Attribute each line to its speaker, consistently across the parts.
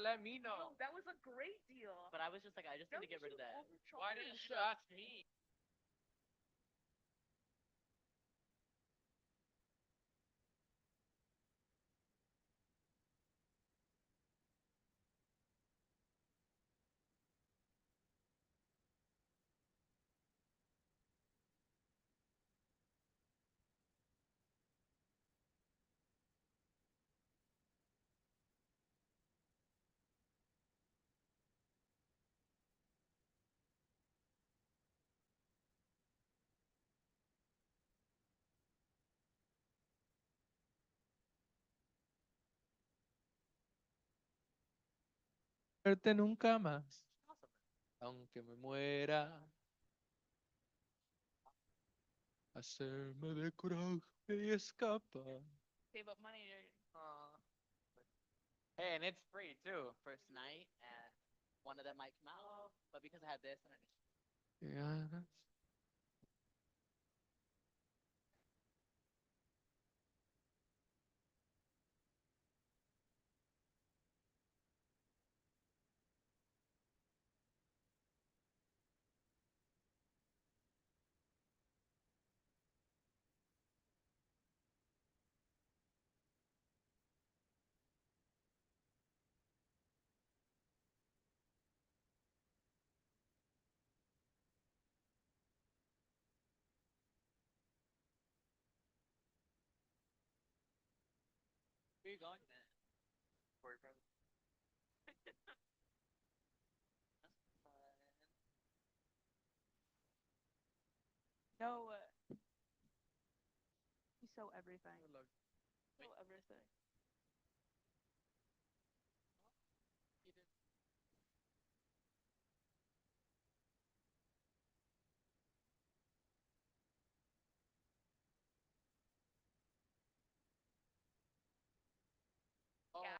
Speaker 1: let me know.
Speaker 2: No, that was a great deal.
Speaker 3: But I was just like, I just need to get rid of that.
Speaker 1: Why didn't you ask me? Verte nunca más, aunque me muera. Hacerme de coraje y escapar.
Speaker 2: Save up money.
Speaker 3: Hey, and it's free too. First night, and one of them might come out. But because I had this, and I just
Speaker 1: Yeah.
Speaker 3: where you going, man?
Speaker 1: Boyfriend.
Speaker 2: No. You sew everything.
Speaker 1: I love
Speaker 2: Sew everything.
Speaker 3: Oh,
Speaker 2: Yeah.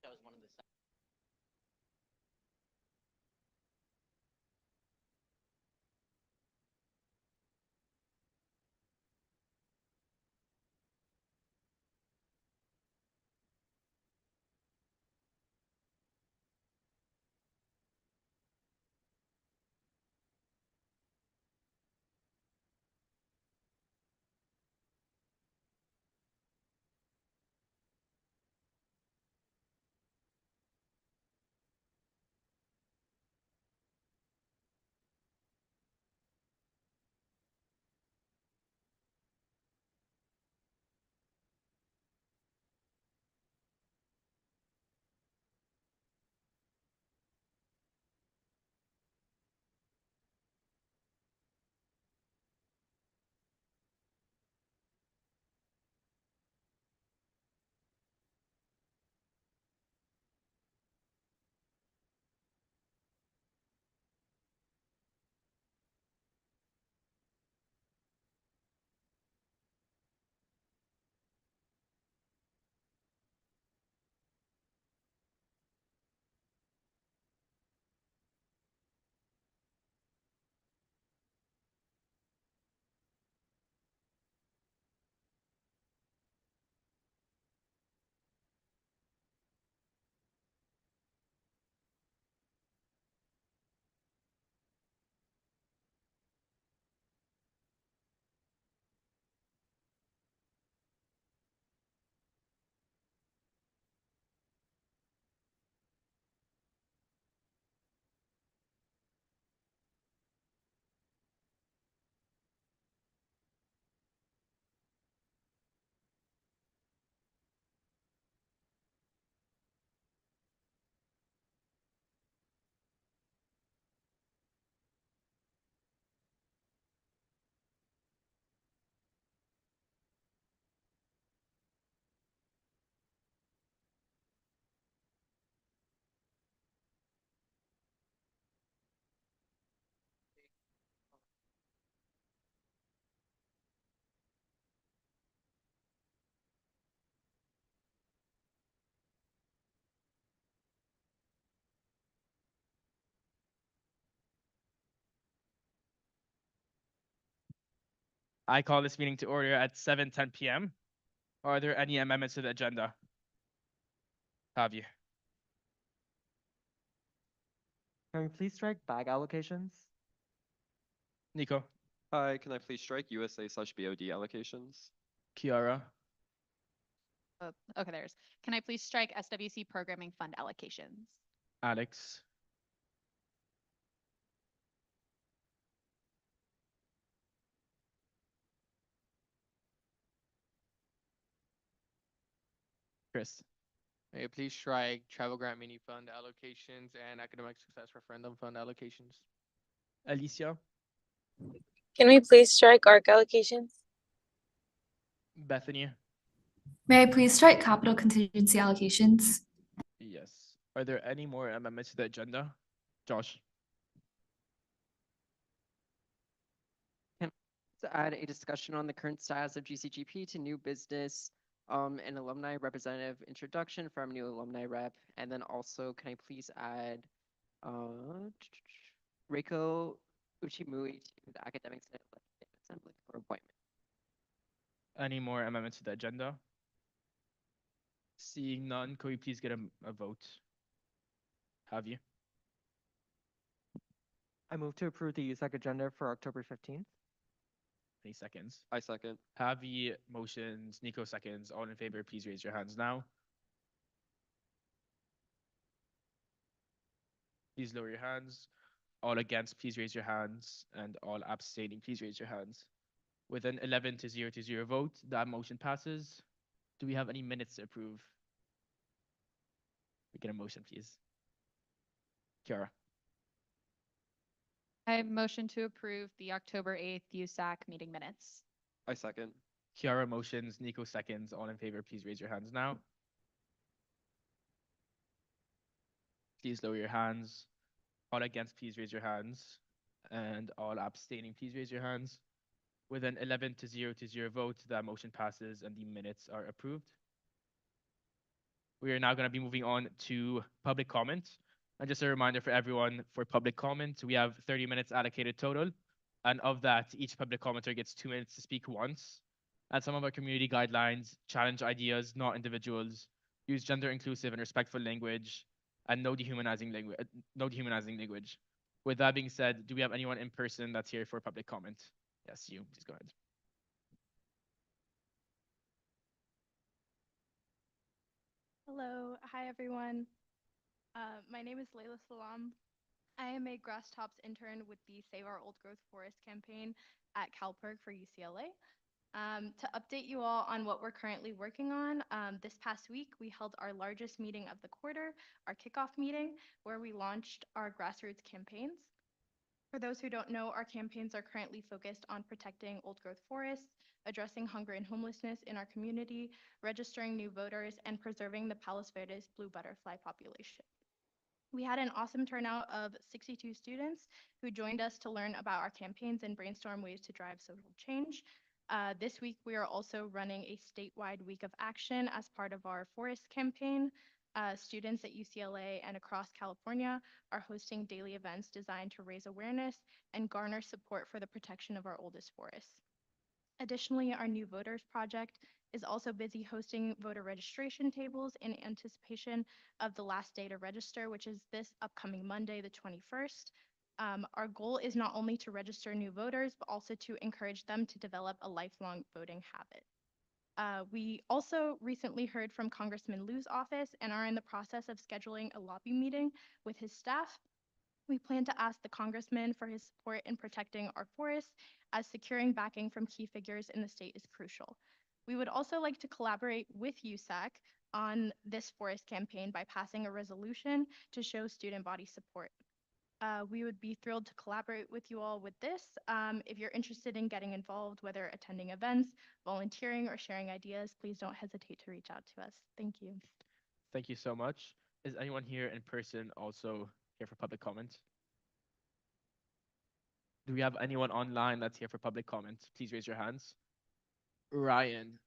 Speaker 3: that was one of the.
Speaker 4: I call this meeting to order at 7:10 p.m. Are there any amendments to the agenda? Have you?
Speaker 5: Can we please strike bag allocations?
Speaker 4: Nico,
Speaker 6: Hi, can I please strike USA/BOD allocations?
Speaker 4: Kiara,
Speaker 7: Okay, there's. Can I please strike SWC programming fund allocations?
Speaker 4: Alex, Chris,
Speaker 1: May you please strike travel grant mini fund allocations and academic success referendum fund allocations.
Speaker 4: Alicia,
Speaker 8: Can we please strike ARC allocations?
Speaker 4: Bethany.
Speaker 9: May I please strike capital contingency allocations?
Speaker 4: Yes. Are there any more amendments to the agenda? Josh,
Speaker 5: To add a discussion on the current status of GCGP to new business, an alumni representative introduction from new alumni rep, and then also can I please add Reiko Uchimui to the academic senate assembly for appointment.
Speaker 4: any more amendments to the agenda? Seeing none, could we please get a vote? Have you?
Speaker 5: I move to approve the USAC agenda for October 15th.
Speaker 4: Any seconds?
Speaker 6: I second.
Speaker 4: Javi motions, Nico seconds. All in favor, please raise your hands now. Please lower your hands. All against, please raise your hands. And all abstaining, please raise your hands. With an 11 to 0 vote, that motion passes. Do we have any minutes to approve? We get a motion, please. Kiara,
Speaker 7: I motion to approve the October 8th USAC meeting minutes.
Speaker 6: I second.
Speaker 4: Kiara motions, Nico seconds. All in favor, please raise your hands now. Please lower your hands. All against, please raise your hands. And all abstaining, please raise your hands. With an 11 to 0 vote, that motion passes and the minutes are approved. We are now going to be moving on to public comment. And just a reminder for everyone, for public comment, we have 30 minutes allocated total. And of that, each public commenter gets 2 minutes to speak once. And some of our community guidelines challenge ideas, not individuals, use gender inclusive and respectful language, and no dehumanizing language. With that being said, do we have anyone in person that's here for public comment? Yes, you, please go ahead.
Speaker 2: Hello, hi everyone. My name is Layla Salam. I am a Grass Tops intern with the Save Our Old Growth Forest campaign at CalPERG for UCLA. To update you all on what we're currently working on, this past week we held our largest meeting of the quarter, our kickoff meeting, where we launched our grassroots campaigns. For those who don't know, our campaigns are currently focused on protecting old growth forests, addressing hunger and homelessness in our community, registering new voters, and preserving the Palos Verdes blue butterfly population. We had an awesome turnout of 62 students who joined us to learn about our campaigns and brainstorm ways to drive social change. This week, we are also running a statewide week of action as part of our forest campaign. Students at UCLA and across California are hosting daily events designed to raise awareness and garner support for the protection of our oldest forests. Additionally, our New Voters Project is also busy hosting voter registration tables in anticipation of the last day to register, which is this upcoming Monday, the 21st. Our goal is not only to register new voters, but also to encourage them to develop a lifelong voting habit. We also recently heard from Congressman Liu's office and are in the process of scheduling a lobby meeting with his staff. We plan to ask the congressman for his support in protecting our forests, as securing backing from key figures in the state is crucial. We would also like to collaborate with USAC on this forest campaign by passing a resolution to show student body support. We would be thrilled to collaborate with you all with this. If you're interested in getting involved, whether attending events, volunteering, or sharing ideas, please don't hesitate to reach out to us. Thank you.
Speaker 4: Thank you so much. Is anyone here in person also here for public comment? Do we have anyone online that's here for public comment? Please raise your hands. Ryan.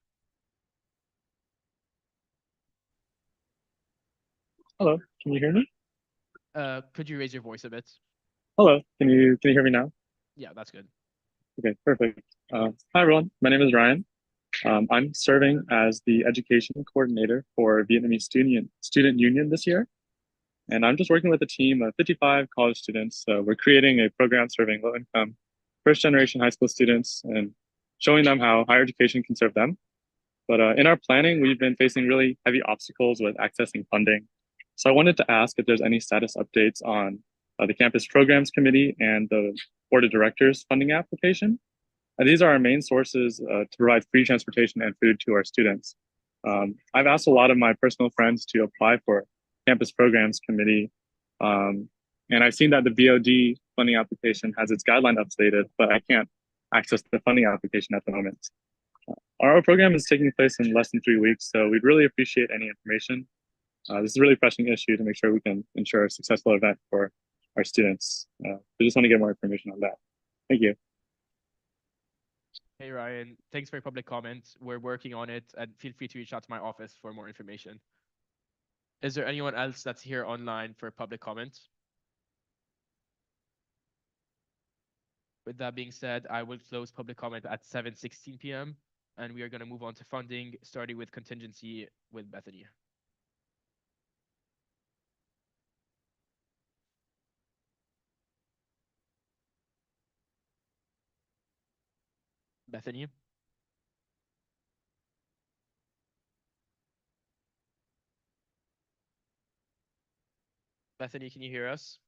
Speaker 10: Hello, can you hear me?
Speaker 4: Could you raise your voice a bit?
Speaker 10: Hello, can you hear me now?
Speaker 4: Yeah, that's good.
Speaker 10: Okay, perfect. Hi everyone, my name is Ryan. I'm serving as the education coordinator for Vietnamese student union this year, and I'm just working with a team of 55 college students. So we're creating a program serving low-income, first-generation high school students and showing them how higher education can serve them. But in our planning, we've been facing really heavy obstacles with accessing funding. So I wanted to ask if there's any status updates on the campus programs committee and the board of directors funding application. These are our main sources to provide free transportation and food to our students. I've asked a lot of my personal friends to apply for campus programs committee, um, and I've seen that the BOD funding application has its guideline updated, but I can't access the funding application at the moment. Our program is taking place in less than 3 weeks, so we'd really appreciate any information. This is a really pressing issue to make sure we can ensure a successful event for our students. We just want to get more information on that. Thank you.
Speaker 4: Hey Ryan, thanks for your public comment. We're working on it, and feel free to reach out to my office for more information. Is there anyone else that's here online for public comment? With that being said, I will close public comment at 7:16 p.m. and we are going to move on to funding, starting with contingency with Bethany. Bethany? Bethany, can you hear us?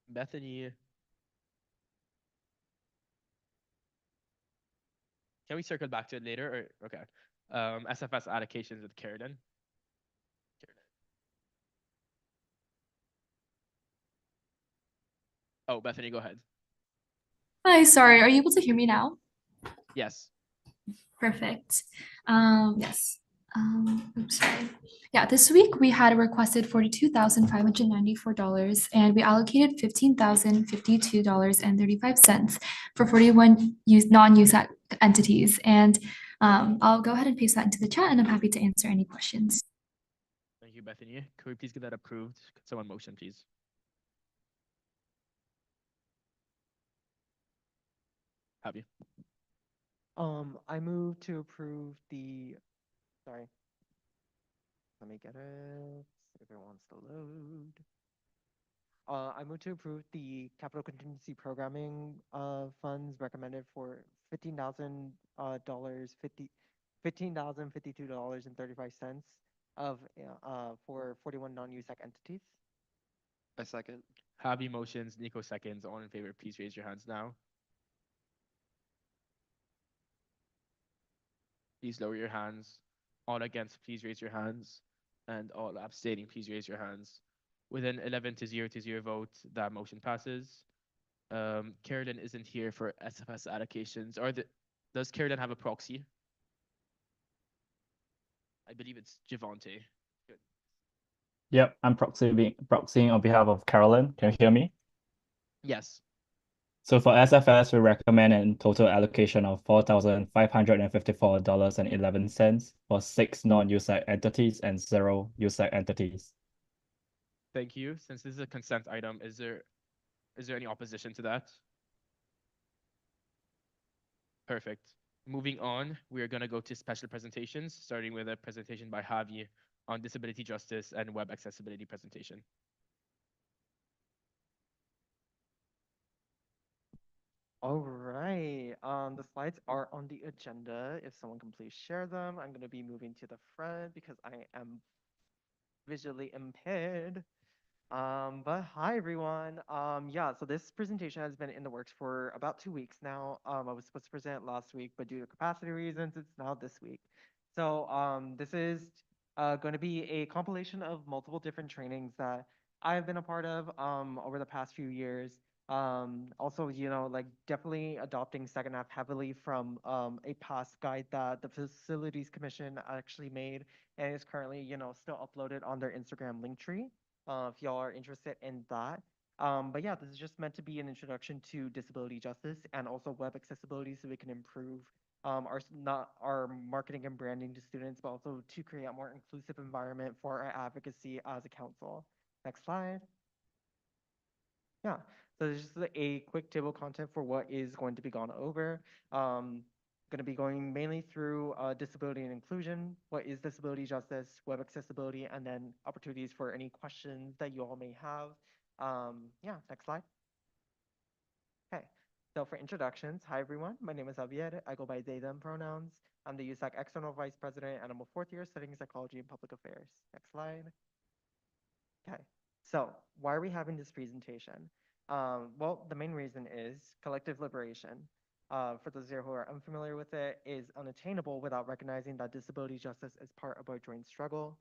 Speaker 4: Bethany, can we circle back to it later? Or okay. SFS allocations with Carolyn. Oh, Bethany, go ahead.
Speaker 9: Hi, sorry, are you able to hear me now?
Speaker 4: Yes.
Speaker 9: Perfect. Yes. Oops, sorry. Yeah, this week we had requested $42,594 and we allocated $15,052.35 for 41 non-USAC entities. And I'll go ahead and paste that into the chat and I'm happy to answer any questions.
Speaker 4: Thank you, Bethany. Could we please get that approved? Could someone motion, please? Have you?
Speaker 5: I move to approve the, sorry, let me get it, if it wants to load. I move to approve the capital contingency programming funds recommended for $15,000, $15,052.35 of for 41 non-USAC entities.
Speaker 6: I second.
Speaker 4: Javi motions, Nico seconds. All in favor, please raise your hands now. Please lower your hands. All against, please raise your hands. And all abstaining, please raise your hands. With an 11 to 0 vote, that motion passes. Carolyn isn't here for SFS allocations. Does Carolyn have a proxy? I believe it's Javante. Good.
Speaker 11: Yep, I'm proxying on behalf of Carolyn. Can you hear me?
Speaker 4: Yes.
Speaker 11: So for SFS, we recommend a total allocation of $4,554.11 for 6 non-USAC entities and 0 USAC entities.
Speaker 4: Thank you. Since this is a consent item, is there any opposition to that? Perfect. Moving on, we are going to go to special presentations, starting with a presentation by Javi on disability justice and web accessibility presentation.
Speaker 5: All right. The slides are on the agenda. If someone can please share them, I'm going to be moving to the front because I am visually impaired. But hi everyone. Yeah, so this presentation has been in the works for about 2 weeks now. I was supposed to present last week, but due to capacity reasons, it's now this week. So this is going to be a compilation of multiple different trainings that I have been a part of over the past few years. Also, like definitely adopting second half heavily from a past guide that the Facilities Commission actually made and is currently, still uploaded on their Instagram link tree if y'all are interested in that. But yeah, this is just meant to be an introduction to disability justice and also web accessibility so we can improve not our marketing and branding to students, but also to create a more inclusive environment for our advocacy as a council. Next slide. Yeah, so this is just a quick table content for what is going to be gone over. Going to be going mainly through disability and inclusion, what is disability justice, web accessibility, and then opportunities for any questions that you all may have. Yeah, next slide. Okay, so for introductions, hi everyone, my name is Javier, I go by they, them pronouns. I'm the USAC External Vice President, and I'm a fourth year studying psychology and public affairs. Next slide. Okay, so why are we having this presentation? Well, the main reason is collective liberation. For those here who are unfamiliar with it, is unattainable without recognizing that disability justice is part of our joint struggle.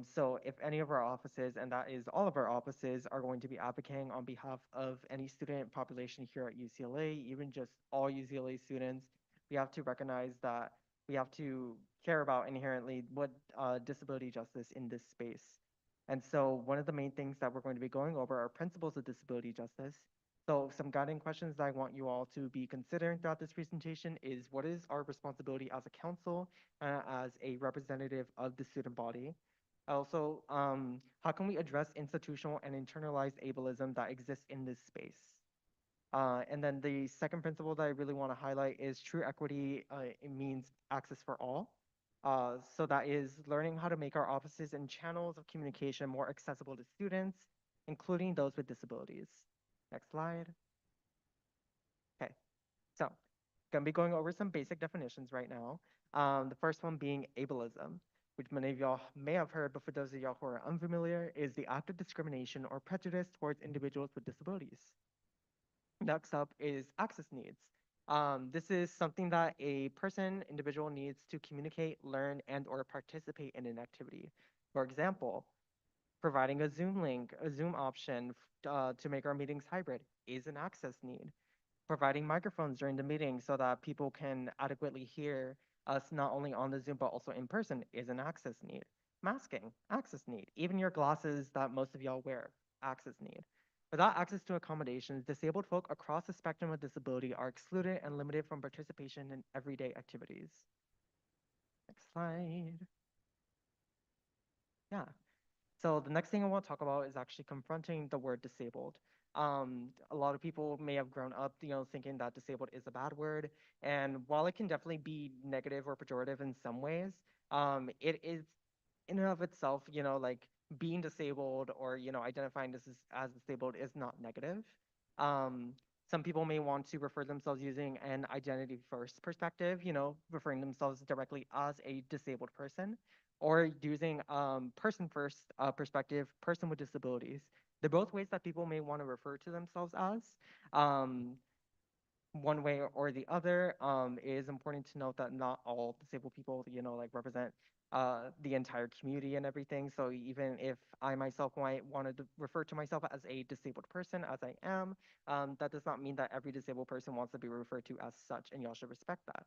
Speaker 5: So if any of our offices, and that is all of our offices, are going to be advocating on behalf of any student population here at UCLA, even just all UCLA students, we have to recognize that we have to care about inherently what disability justice in this space. And so one of the main things that we're going to be going over are principles of disability justice. So some guiding questions that I want you all to be considering throughout this presentation is what is our responsibility as a council, as a representative of the student body? Also, how can we address institutional and internalized ableism that exists in this space? And then the second principle that I really want to highlight is true equity. It means access for all. So that is learning how to make our offices and channels of communication more accessible to students, including those with disabilities. Next slide. Okay, so gonna be going over some basic definitions right now. The first one being ableism, which many of y'all may have heard, but for those of y'all who are unfamiliar, is the act of discrimination or prejudice towards individuals with disabilities. Next up is access needs. This is something that a person, individual needs to communicate, learn, and or participate in an activity. For example, providing a Zoom link, a Zoom option to make our meetings hybrid is an access need. Providing microphones during the meeting so that people can adequately hear us not only on the Zoom but also in person is an access need. Masking, access need. Even your glasses that most of y'all wear, access need. Without access to accommodations, disabled folk across the spectrum of disability are excluded and limited from participation in everyday activities. Next slide. Yeah. So the next thing I want to talk about is actually confronting the word disabled. A lot of people may have grown up, thinking that disabled is a bad word. And while it can definitely be negative or pejorative in some ways, it is in and of itself, like being disabled or, identifying this as disabled is not negative. Um, some people may want to refer themselves using an identity first perspective, referring themselves directly as a disabled person, or using person first perspective, person with disabilities. They're both ways that people may want to refer to themselves as. Um, One way or the other. It is important to note that not all disabled people, like represent the entire community and everything. So even if I myself might want to refer to myself as a disabled person, as I am, that does not mean that every disabled person wants to be referred to as such, and y'all should respect that.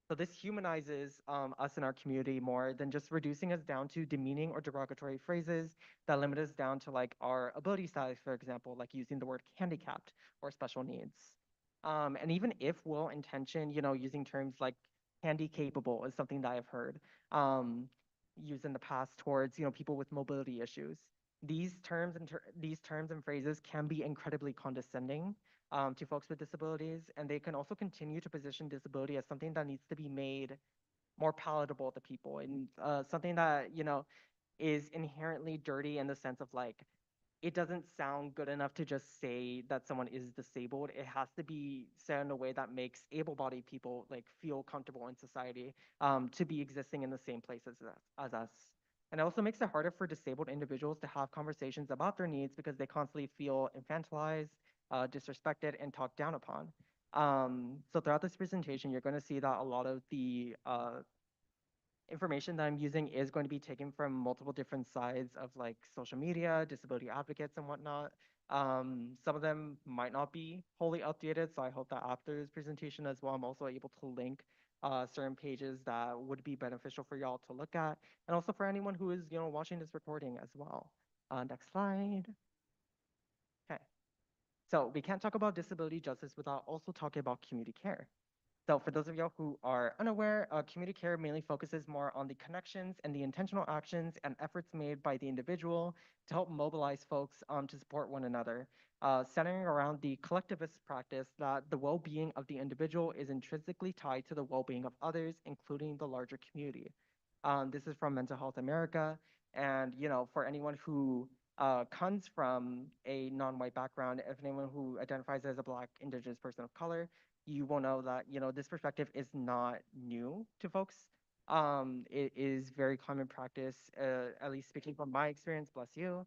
Speaker 5: So this humanizes us in our community more than just reducing us down to demeaning or derogatory phrases that limit us down to like our ability status, for example, like using the word handicapped or special needs. And even if well-intentioned, using terms like handy capable is something that I've heard used in the past towards, people with mobility issues. These terms and phrases can be incredibly condescending to folks with disabilities, and they can also continue to position disability as something that needs to be made more palatable to people, and something that, is inherently dirty in the sense of like it doesn't sound good enough to just say that someone is disabled. It has to be said in a way that makes able-bodied people like feel comfortable in society to be existing in the same place as us. And it also makes it harder for disabled individuals to have conversations about their needs because they constantly feel infantilized, disrespected, and talked down upon. So throughout this presentation, you're going to see that a lot of the information that I'm using is going to be taken from multiple different sides of like social media, disability advocates and whatnot. Some of them might not be wholly updated, so I hope that after this presentation as well, I'm also able to link certain pages that would be beneficial for y'all to look at, and also for anyone who is, watching this recording as well. Next slide. Okay. So we can't talk about disability justice without also talking about community care. So for those of y'all who are unaware, community care mainly focuses more on the connections and the intentional actions and efforts made by the individual to help mobilize folks to support one another, centering around the collectivist practice that the well-being of the individual is intrinsically tied to the well-being of others, including the larger community. This is from Mental Health America, and for anyone who comes from a non-white background, if anyone who identifies as a Black, Indigenous person of color, you will know that this perspective is not new to folks. It is very common practice, at least speaking from my experience. Bless you.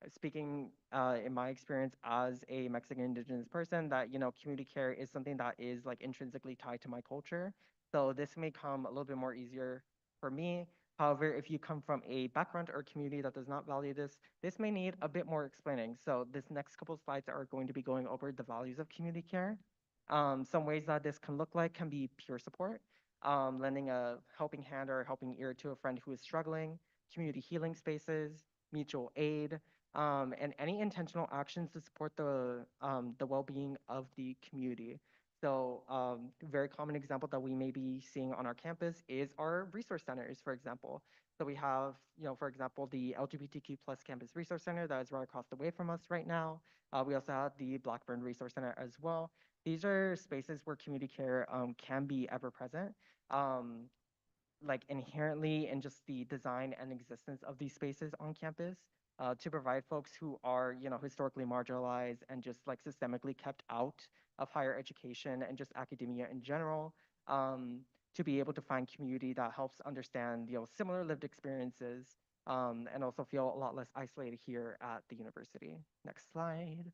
Speaker 5: Speaking in my experience as a Mexican Indigenous person, that community care is something that is like intrinsically tied to my culture. So this may come a little bit more easier for me. However, if you come from a background or community that does not value this, this may need a bit more explaining. So this next couple slides are going to be going over the values of community care. Some ways that this can look like can be peer support, lending a helping hand or a helping ear to a friend who is struggling, community healing spaces, mutual aid, and any intentional actions to support the well-being of the community. So very common example that we may be seeing on our campus is our resource centers, for example. So we have, for example, the LGBTQ plus campus resource center that is right across the way from us right now. We also have the Blackburn Resource Center as well. These are spaces where community care can be ever present. Um, like inherently in just the design and existence of these spaces on campus to provide folks who are historically marginalized and just like systemically kept out of higher education and just academia in general, to be able to find community that helps understand similar lived experiences, and also feel a lot less isolated here at the university. Next slide.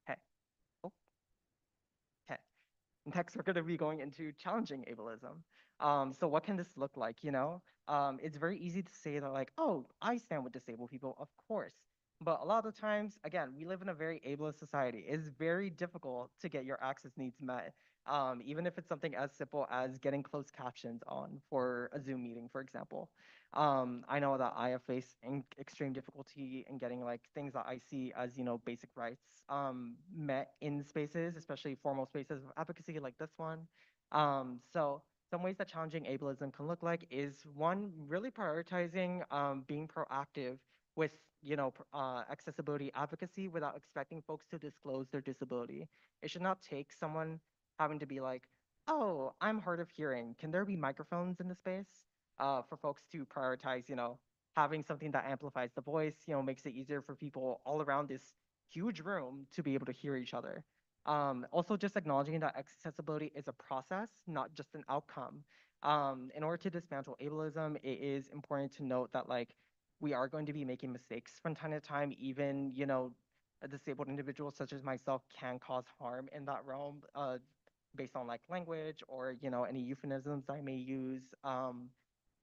Speaker 5: Okay. Oh, okay. Next, we're going to be going into challenging ableism. So what can this look like, it's very easy to say that like, oh, I stand with disabled people, of course. But a lot of the times, again, we live in a very ableist society. It's very difficult to get your access needs met. Even if it's something as simple as getting closed captions on for a Zoom meeting, for example. I know that I have faced extreme difficulty in getting like things that I see as basic rights met in spaces, especially formal spaces of advocacy like this one. So some ways that challenging ableism can look like is one, really prioritizing being proactive with accessibility advocacy without expecting folks to disclose their disability. It should not take someone having to be like, oh, I'm hard of hearing. Can there be microphones in the space? For folks to prioritize, having something that amplifies the voice, makes it easier for people all around this huge room to be able to hear each other. Also, just acknowledging that accessibility is a process, not just an outcome. In order to dismantle ableism, it is important to note that like we are going to be making mistakes from time to time. Even a disabled individual such as myself can cause harm in that realm, based on like language or any euphemisms I may use.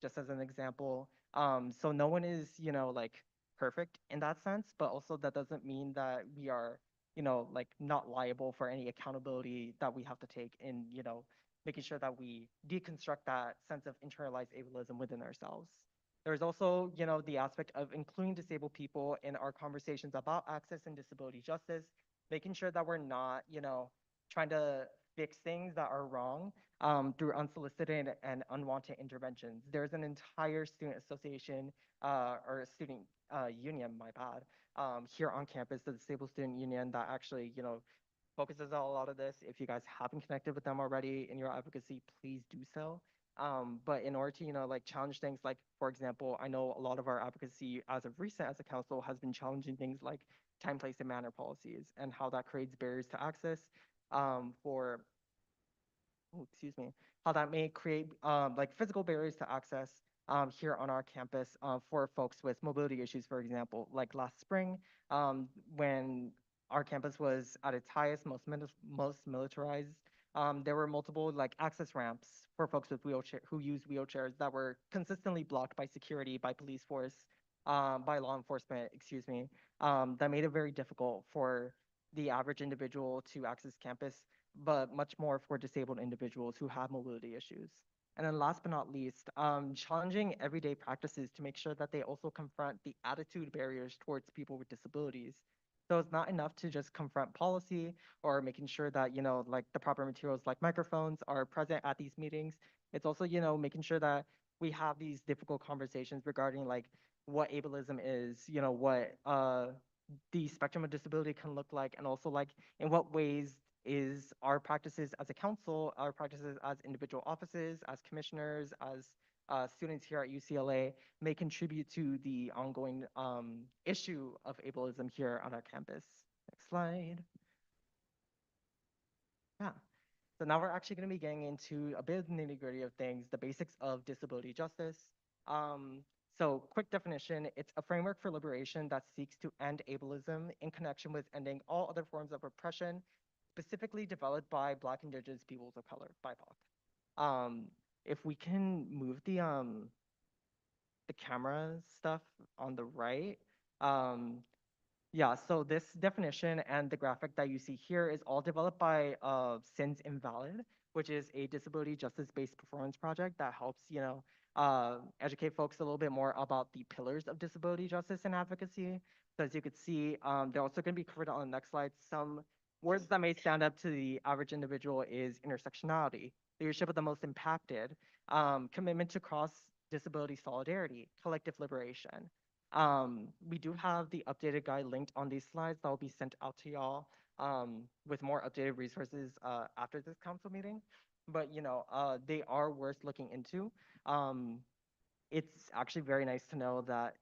Speaker 5: Just as an example. So no one is, like perfect in that sense, but also that doesn't mean that we are, like not liable for any accountability that we have to take in, making sure that we deconstruct that sense of internalized ableism within ourselves. There's also, the aspect of including disabled people in our conversations about access and disability justice, making sure that we're not, trying to fix things that are wrong through unsolicited and unwanted interventions. There's an entire student association or a student union, my bad, here on campus, the Disabled Student Union, that actually, focuses on a lot of this. If you guys haven't connected with them already in your advocacy, please do so. But in order to, like challenge things like, for example, I know a lot of our advocacy as of recent as a council has been challenging things like time, place, and manner policies and how that creates barriers to access for oh, excuse me, how that may create like physical barriers to access here on our campus for folks with mobility issues, for example, like last spring when our campus was at its highest, most militarized. There were multiple like access ramps for folks with wheelchair who use wheelchairs that were consistently blocked by security, by police force, by law enforcement, excuse me, that made it very difficult for the average individual to access campus, but much more for disabled individuals who have mobility issues. And then last but not least, challenging everyday practices to make sure that they also confront the attitude barriers towards people with disabilities. So it's not enough to just confront policy or making sure that, like the proper materials like microphones are present at these meetings. It's also, making sure that we have these difficult conversations regarding like what ableism is, what the spectrum of disability can look like, and also like in what ways is our practices as a council, our practices as individual offices, as commissioners, as students here at UCLA may contribute to the ongoing issue of ableism here on our campus. Next slide. Yeah. So now we're actually going to be getting into a bit of the nitty gritty of things, the basics of disability justice. Um, so quick definition, it's a framework for liberation that seeks to end ableism in connection with ending all other forms of oppression, specifically developed by Black, Indigenous peoples of color, BIPOC. If we can move the camera stuff on the right, um, yeah, so this definition and the graphic that you see here is all developed by Sins Invalid, which is a disability justice-based performance project that helps, educate folks a little bit more about the pillars of disability justice and advocacy. So as you can see, they're also going to be covered on the next slide. Some words that may stand up to the average individual is intersectionality, leadership of the most impacted, commitment to cross-disability solidarity, collective liberation. We do have the updated guide linked on these slides that will be sent out to y'all with more updated resources after this council meeting. But they are worth looking into. Um, it's actually very nice to know that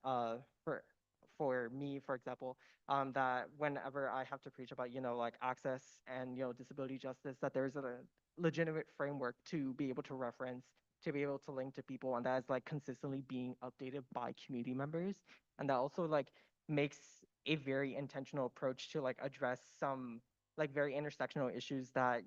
Speaker 5: for me, for example, that whenever I have to preach about like access and disability justice, that there's a legitimate framework to be able to reference, to be able to link to people, and that is like consistently being updated by community members, and that also like makes a very intentional approach to like address some like very intersectional issues that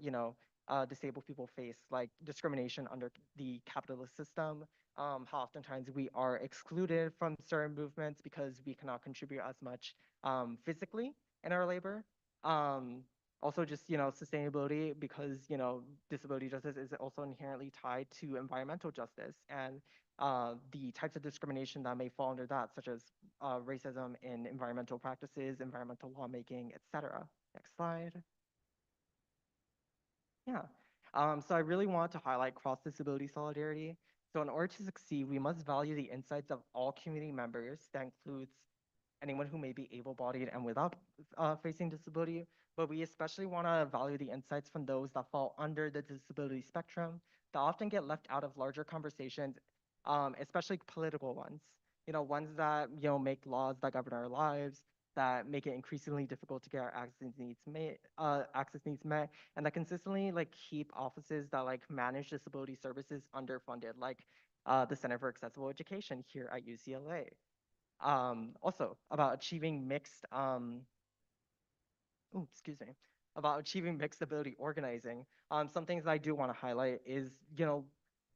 Speaker 5: disabled people face, like discrimination under the capitalist system, how oftentimes we are excluded from certain movements because we cannot contribute as much physically in our labor. Um, Also just, sustainability, because, disability justice is also inherently tied to environmental justice and the types of discrimination that may fall under that, such as racism in environmental practices, environmental lawmaking, etc. Next slide. Yeah. So I really want to highlight cross-disability solidarity. So in order to succeed, we must value the insights of all community members. That includes anyone who may be able-bodied and without facing disability, but we especially want to value the insights from those that fall under the disability spectrum that often get left out of larger conversations, especially political ones. Ones that make laws that govern our lives, that make it increasingly difficult to get our access needs met, and that consistently like keep offices that like manage disability services underfunded, like the Center for Accessible Education here at UCLA. Also about achieving mixed, excuse me, about achieving mixed ability organizing. Some things I do want to highlight is,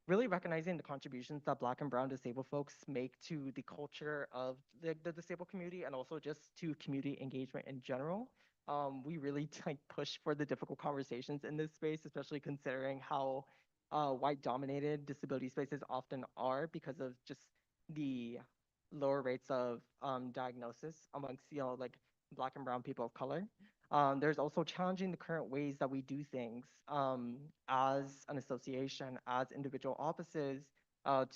Speaker 5: really recognizing the contributions that Black and Brown disabled folks make to the culture of the disabled community, and also just to community engagement in general. We really like push for the difficult conversations in this space, especially considering how white dominated disability spaces often are because of just the lower rates of diagnosis amongst like Black and Brown people of color. There's also challenging the current ways that we do things as an association, as individual offices,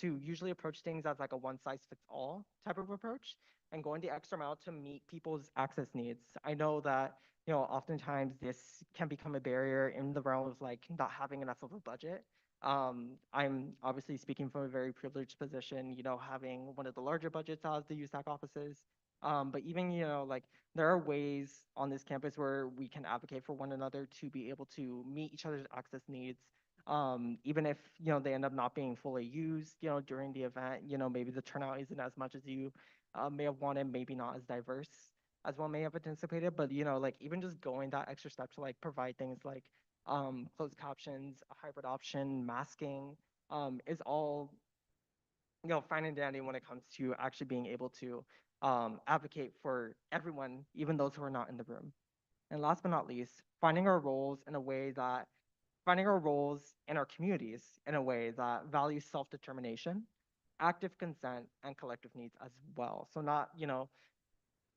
Speaker 5: to usually approach things as like a one-size-fits-all type of approach, and going the extra mile to meet people's access needs. I know that oftentimes this can become a barrier in the realm of like not having enough of a budget. I'm obviously speaking from a very privileged position, having one of the larger budgets out of the USAC offices. But even, like there are ways on this campus where we can advocate for one another to be able to meet each other's access needs. Even if, they end up not being fully used, during the event, maybe the turnout isn't as much as you may have wanted, maybe not as diverse as one may have anticipated, but, like even just going that extra step to like provide things like closed captions, a hybrid option, masking, is all fine and dandy when it comes to actually being able to advocate for everyone, even those who are not in the room. And last but not least, finding our roles in our communities in a way that values self-determination, active consent, and collective needs as well. So not,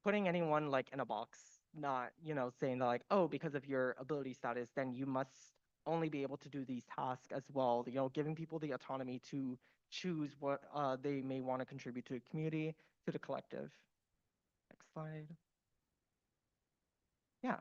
Speaker 5: putting anyone like in a box not, saying that like, oh, because of your ability status, then you must only be able to do these tasks as well. Giving people the autonomy to choose what they may want to contribute to the community, to the collective. Next slide. Yeah.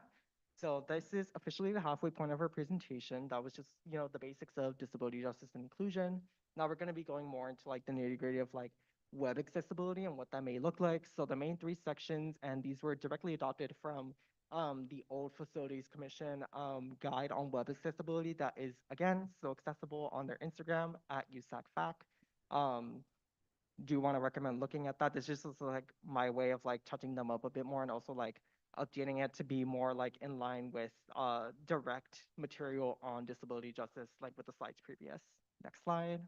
Speaker 5: So this is officially the halfway point of our presentation. That was just, the basics of disability justice and inclusion. Now we're going to be going more into like the nitty gritty of like web accessibility and what that may look like. So the main three sections, and these were directly adopted from the old Facilities Commission guide on web accessibility that is, again, still accessible on their Instagram at USAC do want to recommend looking at that. This is just like my way of like touching them up a bit more and also like updating it to be more like in line with direct material on disability justice, like with the slides previous. Next slide.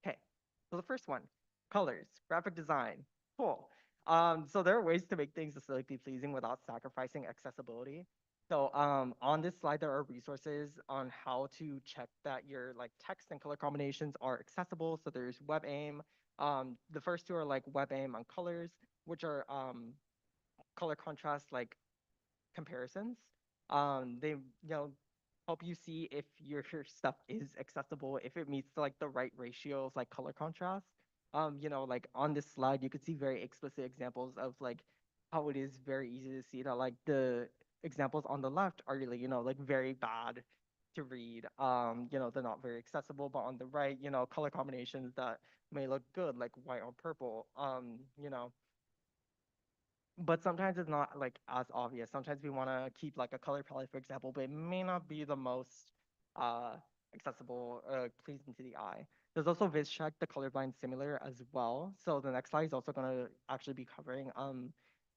Speaker 5: Okay, so the first one, colors, graphic design, cool. So there are ways to make things aesthetically pleasing without sacrificing accessibility. So on this slide, there are resources on how to check that your like text and color combinations are accessible. So there's WebAIM. The first two are like WebAIM on colors, which are color contrast like comparisons. They help you see if your stuff is accessible, if it meets like the right ratio of like color contrast. Like on this slide, you could see very explicit examples of like how it is very easy to see that like the examples on the left are really, like very bad to read. They're not very accessible, but on the right, color combinations that may look good, like white on purple. But sometimes it's not like as obvious. Sometimes we want to keep like a color palette, for example, but it may not be the most uh, accessible, pleasing to the eye. There's also VizCheck, the colorblind simulator as well. So the next slide is also going to actually be covering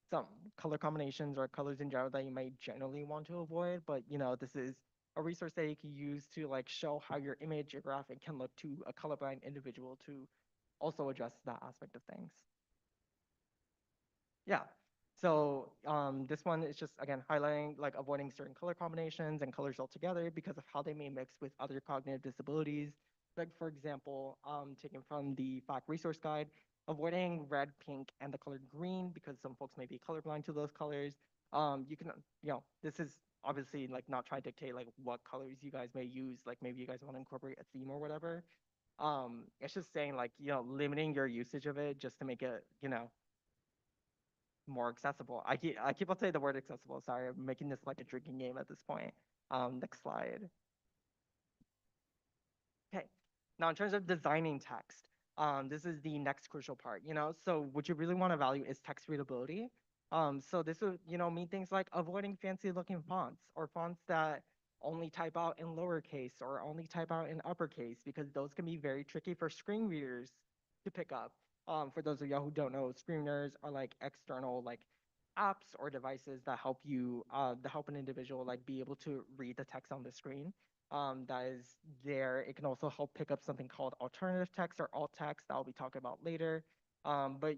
Speaker 5: some color combinations or colors in general that you might generally want to avoid. But this is a resource that you can use to like show how your image, your graphic can look to a colorblind individual to also address that aspect of things. Yeah. So this one is just, again, highlighting like avoiding certain color combinations and colors altogether because of how they may mix with other cognitive disabilities. Like, for example, taken from the FAC resource guide, avoiding red, pink, and the color green because some folks may be colorblind to those colors. You can, this is obviously like not trying to dictate like what colors you guys may use. Like maybe you guys want to incorporate a theme or whatever. It's just saying like, limiting your usage of it just to make it, more accessible. I keep on saying the word accessible. Sorry, I'm making this like a drinking game at this point. Next slide. Okay. Now, in terms of designing text, this is the next crucial part. So what you really want to value is text readability. So this would mean things like avoiding fancy looking fonts or fonts that only type out in lowercase or only type out in uppercase because those can be very tricky for screen readers to pick up. For those of y'all who don't know, screen readers are like external like apps or devices that help you that help an individual like be able to read the text on the screen. That is there. It can also help pick up something called alternative text or alt text that I'll be talking about later. But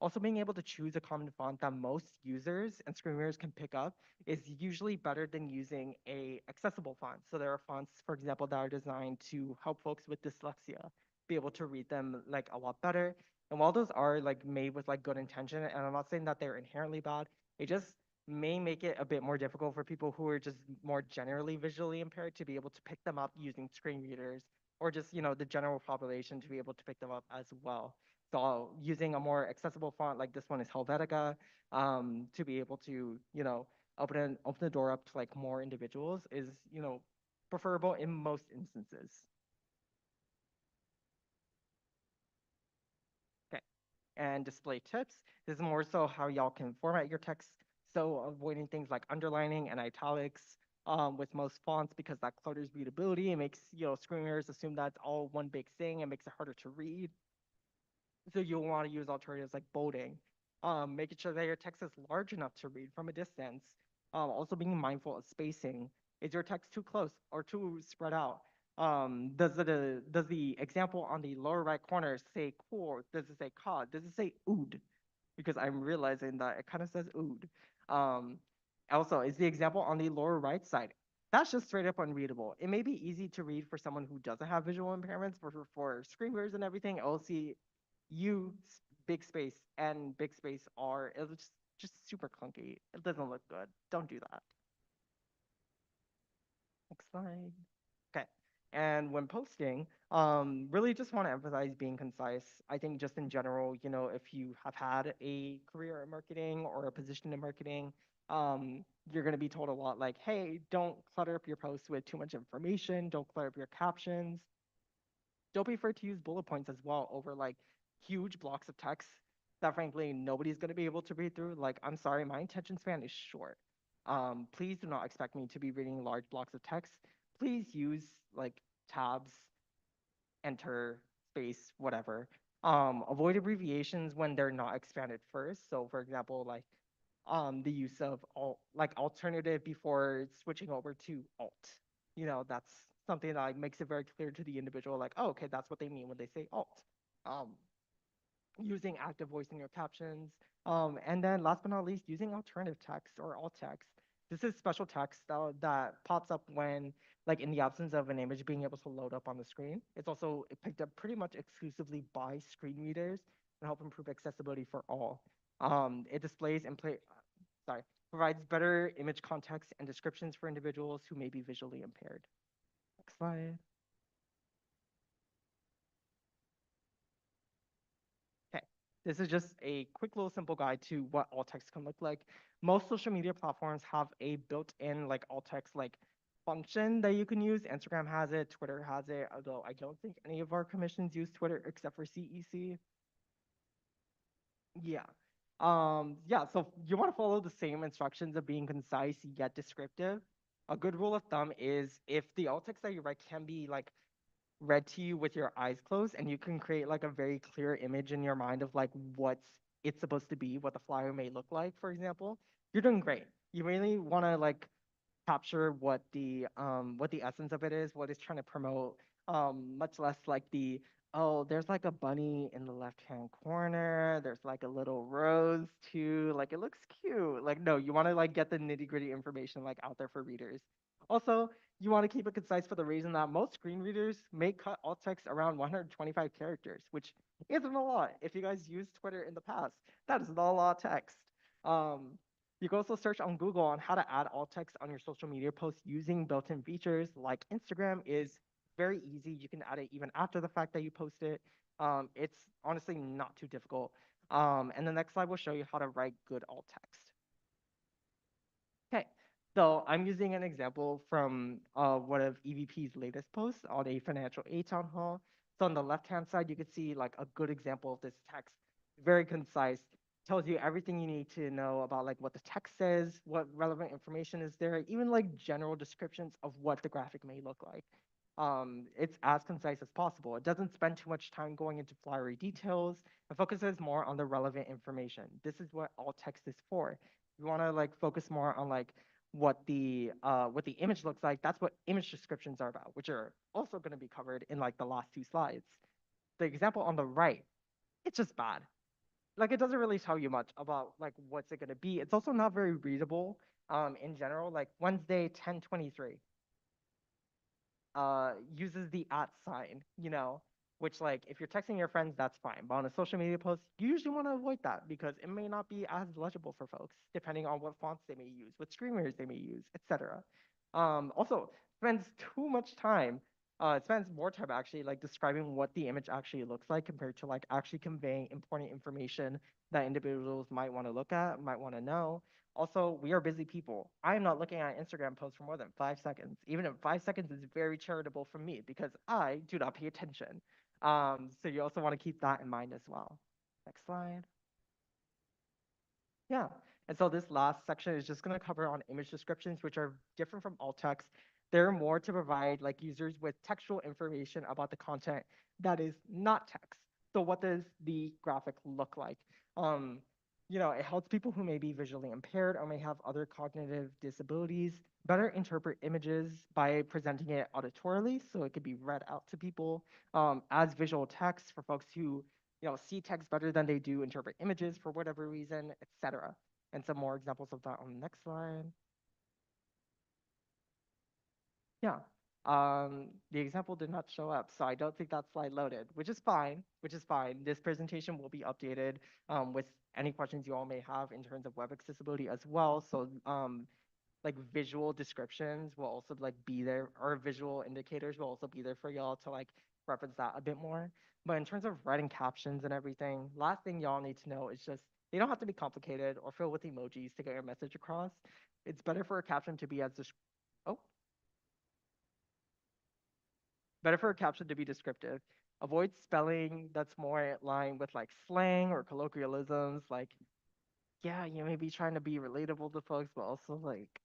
Speaker 5: also being able to choose a common font that most users and screen readers can pick up is usually better than using a accessible font. So there are fonts, for example, that are designed to help folks with dyslexia be able to read them like a lot better. And while those are like made with like good intention, and I'm not saying that they're inherently bad, it just may make it a bit more difficult for people who are just more generally visually impaired to be able to pick them up using screen readers or just, the general population to be able to pick them up as well. So using a more accessible font like this one is Helvetica to be able to, open the door up to like more individuals is, preferable in most instances. Okay. And display tips. This is more so how y'all can format your text. So avoiding things like underlining and italics with most fonts because that clutters readability and makes screen readers assume that's all one big thing and makes it harder to read. So you'll want to use alternatives like bolding, making sure that your text is large enough to read from a distance. Also being mindful of spacing. Is your text too close or too spread out? Does the example on the lower right corner say core? Does it say cod? Does it say ood? Because I'm realizing that it kind of says ood. Um, Also, is the example on the lower right side? That's just straight up unreadable. It may be easy to read for someone who doesn't have visual impairments, but for screen readers and everything, it'll see U big space and big space R. It'll just just super clunky. It doesn't look good. Don't do that. Next slide. Okay. And when posting, really just want to emphasize being concise. I think just in general, you know, if you have had a career in marketing or a position in marketing, you're going to be told a lot like, hey, don't clutter up your posts with too much information. Don't clutter up your captions. Don't be afraid to use bullet points as well over like huge blocks of text that frankly nobody's going to be able to read through. Like, I'm sorry, my attention span is short. Please do not expect me to be reading large blocks of text. Please use like tabs, enter, space, whatever. Avoid abbreviations when they're not expanded first. So for example, like the use of alternative before switching over to alt. You know, that's something that like, makes it very clear to the individual, like, oh, okay, that's what they mean when they say alt. Um, Using active voice in your captions. And then last but not least, using alternative text or alt text. This is special text that pops up when, like, in the absence of an image being able to load up on the screen. It's also picked up pretty much exclusively by screen readers and help improve accessibility for all. It displays and provides better image context and descriptions for individuals who may be visually impaired. Next slide. Okay, this is just a quick little simple guide to what alt text can look like. Most social media platforms have a built-in like alt text like function that you can use. Instagram has it, Twitter has it, although I don't think any of our commissions use Twitter except for CEC. Yeah. Yeah, so you want to follow the same instructions of being concise yet descriptive. A good rule of thumb is if the alt text that you write can be like read to you with your eyes closed and you can create like a very clear image in your mind of like what's it's supposed to be, what the flyer may look like, for example, you're doing great. You really want to like capture what the essence of it is, what it's trying to promote, much less like the oh, there's like a bunny in the left-hand corner, there's like a little rose too, like it looks cute. Like no, you want to like get the nitty-gritty information like out there for readers. Also, you want to keep it concise for the reason that most screen readers may cut alt text around 125 characters, which isn't a lot. If you guys used Twitter in the past, that is not a lot of text. Um, you can also search on Google on how to add alt text on your social media posts using built-in features like Instagram is very easy. You can add it even after the fact that you post it. It's honestly not too difficult. And the next slide will show you how to write good alt text. Okay, so I'm using an example from one of EVP's latest posts on a financial aid town hall. So on the left-hand side, you can see like a good example of this text, very concise, tells you everything you need to know about like what the text says, what relevant information is there, even like general descriptions of what the graphic may look like. It's as concise as possible. It doesn't spend too much time going into flowery details. It focuses more on the relevant information. This is what alt text is for. You want to like focus more on like what the image looks like. That's what image descriptions are about, which are also going to be covered in like the last two slides. The example on the right, it's just bad. Like it doesn't really tell you much about like what's it going to be. It's also not very readable in general. Like Wednesday 10:23 uses the at sign, you know, which like if you're texting your friends, that's fine. But on a social media post, you usually want to avoid that because it may not be as legible for folks, depending on what fonts they may use, what screen readers they may use, etc. Also, spends too much time. It spends more time actually like describing what the image actually looks like compared to like actually conveying important information that individuals might want to look at, might want to know. Also, we are busy people. I am not looking at Instagram posts for more than 5 seconds. Even if 5 seconds is very charitable from me because I do not pay attention. So you also want to keep that in mind as well. Next slide. Yeah. And so this last section is just going to cover on image descriptions, which are different from alt text. They're more to provide like users with textual information about the content that is not text. So what does the graphic look like? Um, you know, it helps people who may be visually impaired or may have other cognitive disabilities better interpret images by presenting it auditorily, so it could be read out to people as visual text for folks who see text better than they do interpret images for whatever reason, etc. And some more examples of that on the next slide. Yeah. The example did not show up, so I don't think that slide loaded, which is fine, which is fine. This presentation will be updated with any questions you all may have in terms of web accessibility as well. So like visual descriptions will also like be there, or visual indicators will also be there for y'all to like reference that a bit more. But in terms of writing captions and everything, last thing y'all need to know is just they don't have to be complicated or filled with emojis to get your message across. It's better for a caption to be as oh, better for a caption to be descriptive. Avoid spelling that's more in line with like slang or colloquialisms. Like, yeah, you may be trying to be relatable to folks, but also like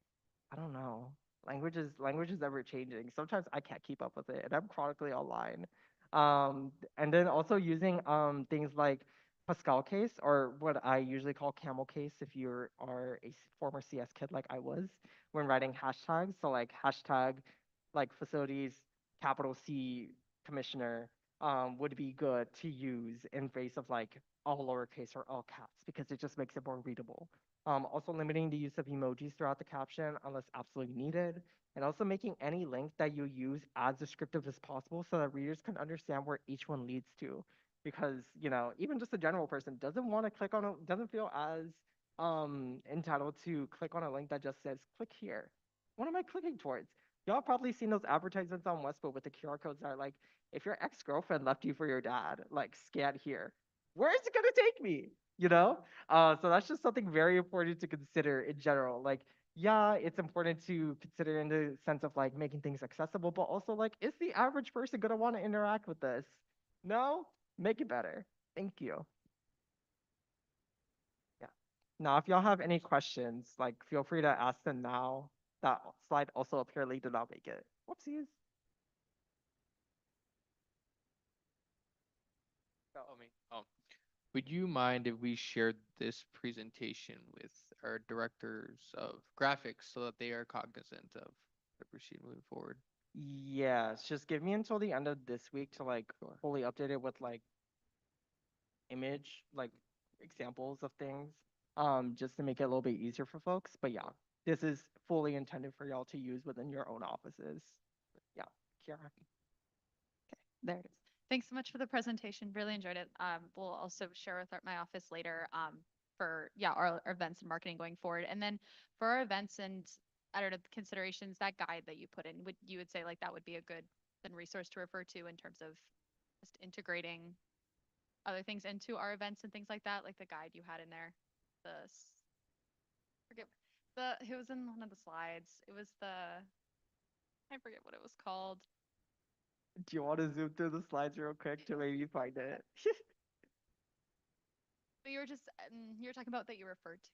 Speaker 5: I don't know. Language is ever changing. Sometimes I can't keep up with it, and I'm chronically online. And then also using things like Pascal case, or what I usually call camel case if you are a former CS kid like I was, when writing hashtags. So like hashtag like facilities capital C commissioner would be good to use in face of like all lowercase or all caps because it just makes it more readable. Also limiting the use of emojis throughout the caption unless absolutely needed, and also making any link that you use as descriptive as possible so that readers can understand where each one leads to. Because, even just a general person doesn't want to click on doesn't feel as entitled to click on a link that just says click here. What am I clicking towards? Y'all probably seen those advertisements on Westwood with the QR codes that are like, if your ex-girlfriend left you for your dad, like scan here. Where is it gonna take me? You know? So that's just something very important to consider in general. Like, yeah, it's important to consider in the sense of like making things accessible, but also like, is the average person gonna want to interact with this? No? Make it better. Thank you. Yeah. Now, if y'all have any questions, like feel free to ask them now. That slide also apparently did not make it. Whoopsies.
Speaker 1: Oh, me. Oh, would you mind if we shared this presentation with our directors of graphics so that they are cognizant of the proceed moving forward?
Speaker 5: Yes, just give me until the end of this week to like
Speaker 1: Sure.
Speaker 5: fully update it with like image, like examples of things, just to make it a little bit easier for folks. But yeah, this is fully intended for y'all to use within your own offices. Yeah, Kiara.
Speaker 7: There it is. Thanks so much for the presentation. Really enjoyed it. We'll also share with my office later for our events and marketing going forward. And then for our events and I don't know considerations, that guide that you put in, would you would say like that would be a good then resource to refer to in terms of just integrating other things into our events and things like that, like the guide you had in there. Forget it was in one of the slides. It was I forget what it was called.
Speaker 5: Do you want to zoom through the slides real quick to maybe find it?
Speaker 7: But you were talking about that you referred to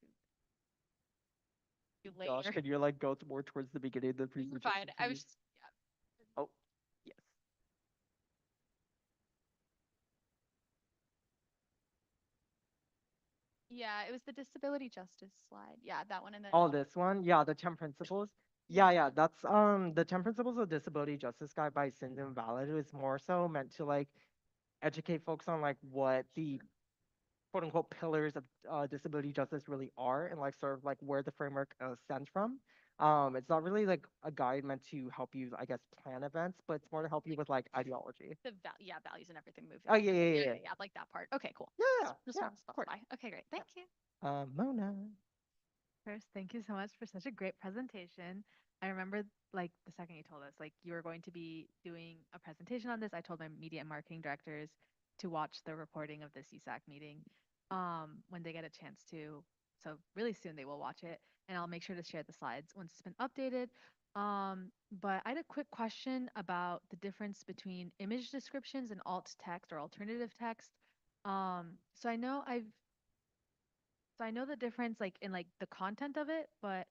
Speaker 5: Josh,
Speaker 7: later.
Speaker 5: can you like go more towards the beginning of the
Speaker 7: You're
Speaker 5: presentation,
Speaker 7: fine. I was
Speaker 5: please?
Speaker 7: just
Speaker 5: Oh, yes.
Speaker 7: yeah, it was the disability justice slide. Yeah, that one and then
Speaker 5: Oh, this one? Yeah, the 10 principles. Yeah, that's the 10 principles of disability justice guide by Cindy Valid is more so meant to like educate folks on like what the quote unquote pillars of disability justice really are and like sort of like where the framework stems from. It's not really like a guide meant to help you, I guess, plan events, but it's more to help you with like ideology.
Speaker 7: values and everything moving.
Speaker 5: Oh yeah.
Speaker 7: Yeah, like that part. Okay, cool.
Speaker 5: Yeah,
Speaker 7: Just
Speaker 5: yeah,
Speaker 7: want to
Speaker 5: of course.
Speaker 7: specify. Okay, great. Thank you.
Speaker 5: Mona.
Speaker 12: First, thank you so much for such a great presentation. I remember like the second you told us like you were going to be doing a presentation on this. I told my media and marketing directors to watch the recording of this USAC meeting when they get a chance to. So really soon they will watch it, and I'll make sure to share the slides once it's been updated. But I had a quick question about the difference between image descriptions and alt text or alternative text. So I know the difference like in like the content of it, but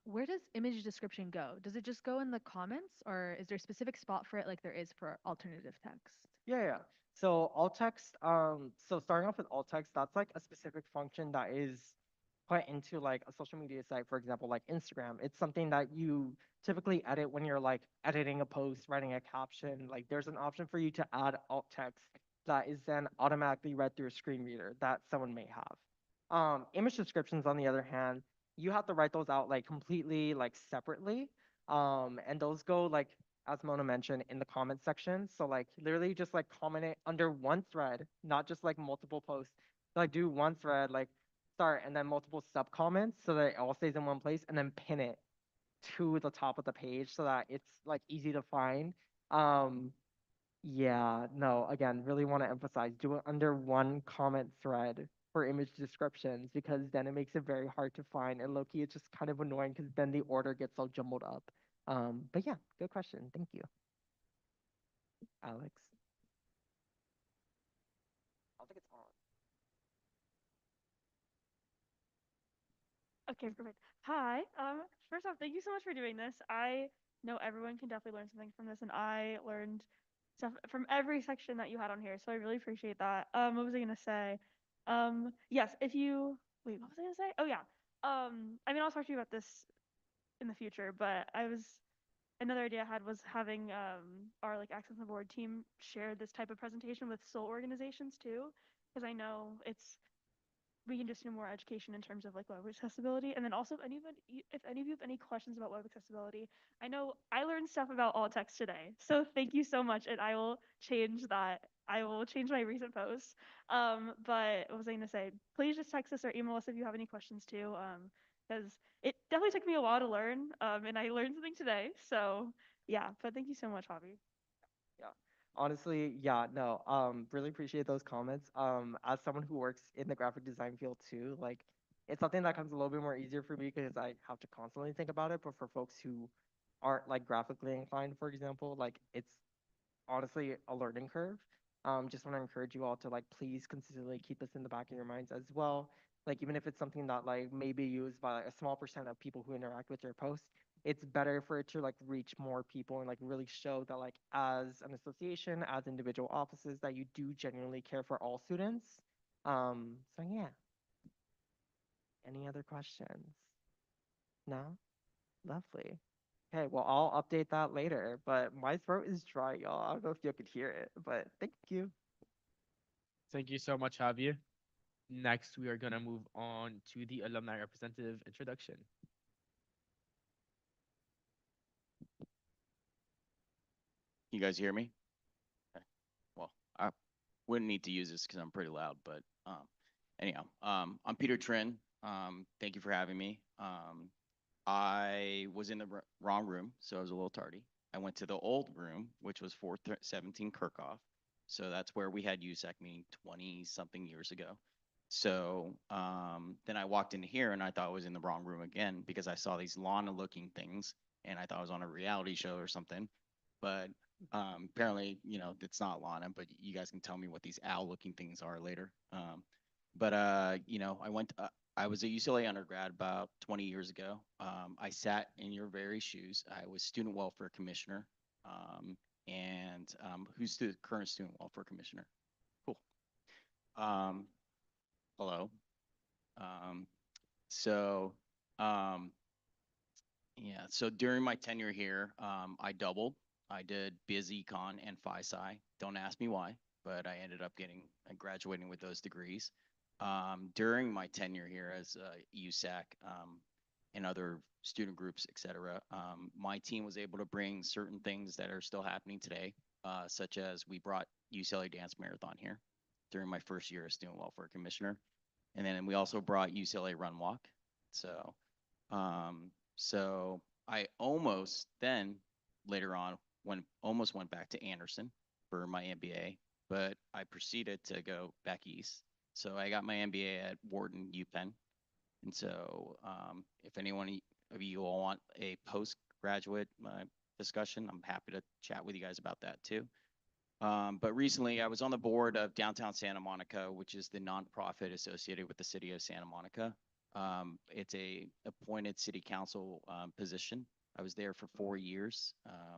Speaker 12: where does image description go? Does it just go in the comments or is there a specific spot for it like there is for alternative text?
Speaker 5: Yeah. So alt text, so starting off with alt text, that's like a specific function that is put into like a social media site, for example, like Instagram. It's something that you typically edit when you're like editing a post, writing a caption. Like there's an option for you to add alt text that is then automatically read through a screen reader that someone may have. Image descriptions, on the other hand, you have to write those out like completely like separately. And those go like as Mona mentioned, in the comment section. So like literally just like comment it under one thread, not just like multiple posts. Like do one thread, like start and then multiple sub comments so that it all stays in one place and then pin it to the top of the page so that it's like easy to find. Um yeah, no, again, really want to emphasize do it under one comment thread for image descriptions because then it makes it very hard to find and low-key it's just kind of annoying because then the order gets all jumbled up. But yeah, good question. Thank you. Alex. I don't think it's on.
Speaker 13: Okay, perfect. Hi. First off, thank you so much for doing this. I know everyone can definitely learn something from this, and I learned stuff from every section that you had on here, so I really appreciate that. What was I gonna say? Yes, if you wait, what was I gonna say? Oh yeah. I mean, I'll talk to you about this in the future, but another idea I had was having our like Access on the Board team share this type of presentation with SOL organizations too, because I know we can just do more education in terms of like web accessibility. And then also if any of you have any questions about web accessibility, I know I learned stuff about alt text today. So thank you so much. And I will change that. I will change my recent posts. But what was I gonna say? Please just text us or email us if you have any questions too. Because it definitely took me a while to learn. And I learned something today. So yeah, but thank you so much, Javi.
Speaker 5: Yeah. Honestly, yeah, no. Really appreciate those comments. As someone who works in the graphic design field too, like it's something that comes a little bit more easier for me because I have to constantly think about it. But for folks who aren't like graphically inclined, for example, like it's honestly a learning curve. Just want to encourage you all to like please consistently keep this in the back of your minds as well. Like even if it's something that like may be used by like, a small percent of people who interact with your post, it's better for it to like reach more people and like really show that like as an association, as individual offices, that you do genuinely care for all students. So yeah. Any other questions? No? Lovely. Okay, well, I'll update that later, but my throat is dry, y'all. I don't know if you could hear it, but thank you.
Speaker 4: Thank you so much, Javier. Next, we are gonna move on to the alumni representative introduction.
Speaker 14: You guys hear me? Okay. Well, I wouldn't need to use this because I'm pretty loud, but anyhow, I'm Peter Trin. Thank you for having me. I was in the wrong room, so I was a little tardy. I went to the old room, which was 417 Kirchhoff. So that's where we had USAC meeting 20 something years ago. So then I walked in here and I thought I was in the wrong room again because I saw these Lana looking things and I thought I was on a reality show or something. But apparently, it's not Lana, but you guys can tell me what these owl looking things are later. But I was a UCLA undergrad about 20 years ago. I sat in your very shoes. I was student welfare commissioner. And who's the current student welfare commissioner? Cool. Hello. Um, so, um, yeah, so during my tenure here, I doubled. I did biz econ and phi-sci. Don't ask me why, but I ended up graduating with those degrees. During my tenure here as USAC and other student groups, et cetera, my team was able to bring certain things that are still happening today, such as we brought UCLA Dance Marathon here during my first year as student welfare commissioner. And then we also brought UCLA Run Walk. So so I almost then later on almost went back to Anderson for my MBA, but I proceeded to go back east. So I got my MBA at Wharton UPenn. And so if anyone of you all want a postgraduate discussion, I'm happy to chat with you guys about that too. But recently I was on the board of Downtown Santa Monica, which is the nonprofit associated with the city of Santa Monica. It's a appointed city council position. I was there for 4 years.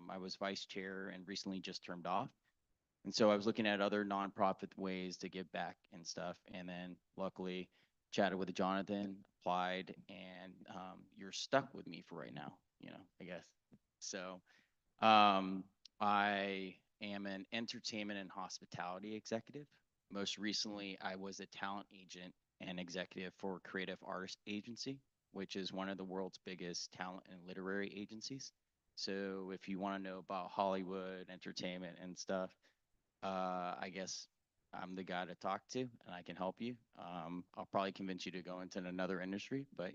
Speaker 14: I was vice chair and recently just termed off. And so I was looking at other nonprofit ways to give back and stuff. And then luckily chatted with Jonathan, applied, and you're stuck with me for right now, I guess. So I am an entertainment and hospitality executive. Most recently, I was a talent agent and executive for Creative Artist Agency, which is one of the world's biggest talent and literary agencies. So if you want to know about Hollywood entertainment and stuff, I guess I'm the guy to talk to, and I can help you. I'll probably convince you to go into another industry, but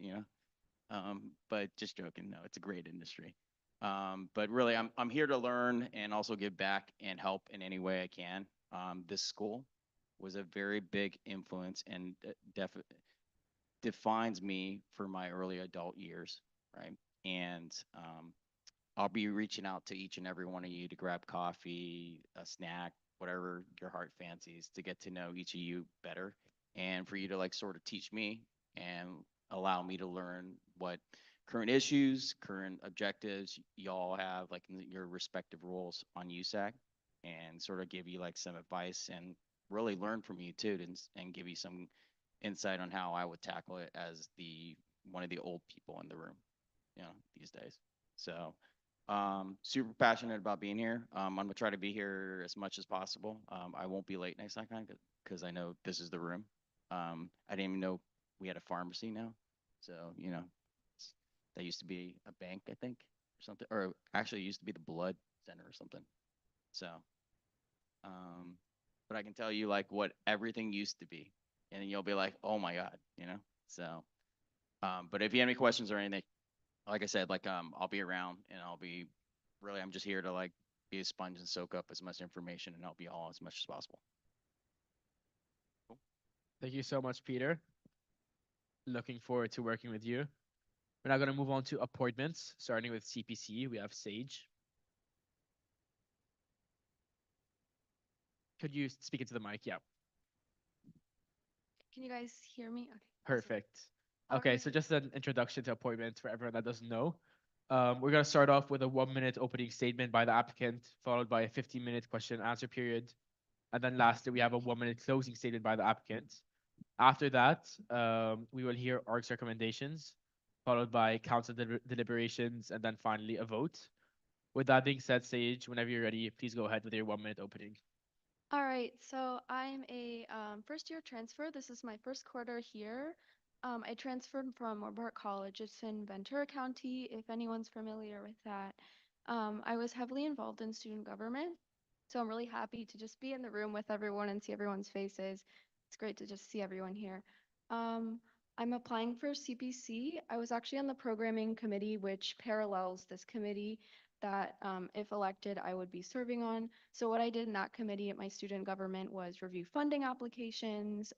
Speaker 14: but just joking. No, it's a great industry. But really, I'm here to learn and also give back and help in any way I can. This school was a very big influence and defines me for my early adult years, right? And I'll be reaching out to each and every one of you to grab coffee, a snack, whatever your heart fancies, to get to know each of you better, and for you to like sort of teach me and allow me to learn what current issues, current objectives y'all have like in your respective roles on USAC, and sort of give you like some advice and really learn from you too, and give you some insight on how I would tackle it as the one of the old people in the room, these days. So super passionate about being here. I'm gonna try to be here as much as possible. I won't be late next time because I know this is the room. I didn't even know we had a pharmacy now. So, that used to be a bank, I think, or something. Or actually, it used to be the blood center or something. So, but I can tell you like what everything used to be, and then you'll be like, oh my God. So, but if you have any questions or anything, like I said, like I'll be around and I'm just here to like be a sponge and soak up as much information and help you all as much as possible.
Speaker 4: Thank you so much, Peter. Looking forward to working with you. We're now going to move on to appointments, starting with CPC. We have Sage. Could you speak into the mic? Yeah.
Speaker 15: Can you guys hear me? Okay. Awesome.
Speaker 4: Perfect. Okay, so just an introduction to appointments for everyone that doesn't know. We're going to start off with a 1-minute opening statement by the applicant, followed by a 15-minute question and answer period. And then lastly, we have a 1-minute closing statement by the applicant. After that, we will hear ARC's recommendations, followed by council deliberations, and then finally a vote. With that being said, Sage, whenever you're ready, please go ahead with your 1-minute opening.
Speaker 15: All right, so I'm a first year transfer. This is my first quarter here. I transferred from Moorpark College. It's in Ventura County, if anyone's familiar with that. I was heavily involved in student government, so I'm really happy to just be in the room with everyone and see everyone's faces. It's great to just see everyone here. I'm applying for CPC. I was actually on the programming committee, which parallels this committee that if elected, I would be serving on. So what I did in that committee at my student government was review funding applications.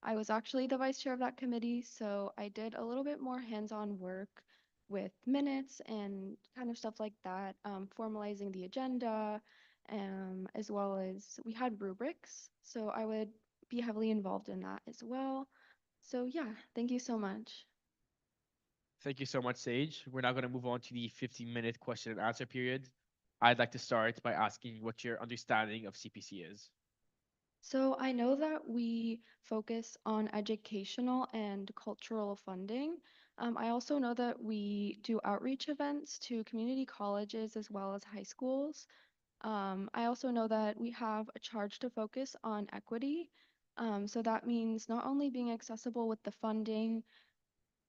Speaker 15: I was actually the vice chair of that committee, so I did a little bit more hands-on work with minutes and kind of stuff like that, formalizing the agenda, as well as we had rubrics, so I would be heavily involved in that as well. So yeah, thank you so much.
Speaker 4: Thank you so much, Sage. We're now going to move on to the 15-minute question and answer period. I'd like to start by asking what your understanding of CPC is.
Speaker 15: So I know that we focus on educational and cultural funding. I also know that we do outreach events to community colleges as well as high schools. I also know that we have a charge to focus on equity. So that means not only being accessible with the funding,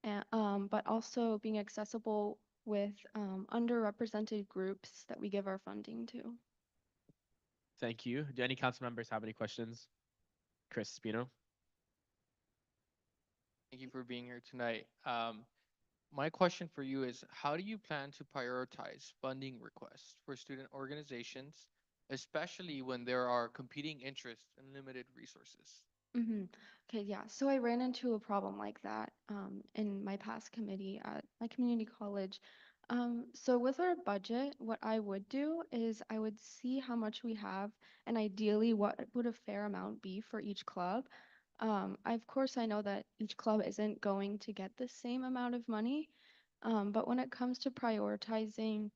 Speaker 15: but also being accessible with underrepresented groups that we give our funding to.
Speaker 4: Thank you. Do any council members have any questions? Chris Spino.
Speaker 1: Thank you for being here tonight. My question for you is, how do you plan to prioritize funding requests for student organizations, especially when there are competing interests and limited resources?
Speaker 15: Mm-hmm. Okay, yeah. So I ran into a problem like that in my past committee at my community college. So with our budget, what I would do is I would see how much we have and ideally what would a fair amount be for each club. Of course, I know that each club isn't going to get the same amount of money, but when it comes to prioritizing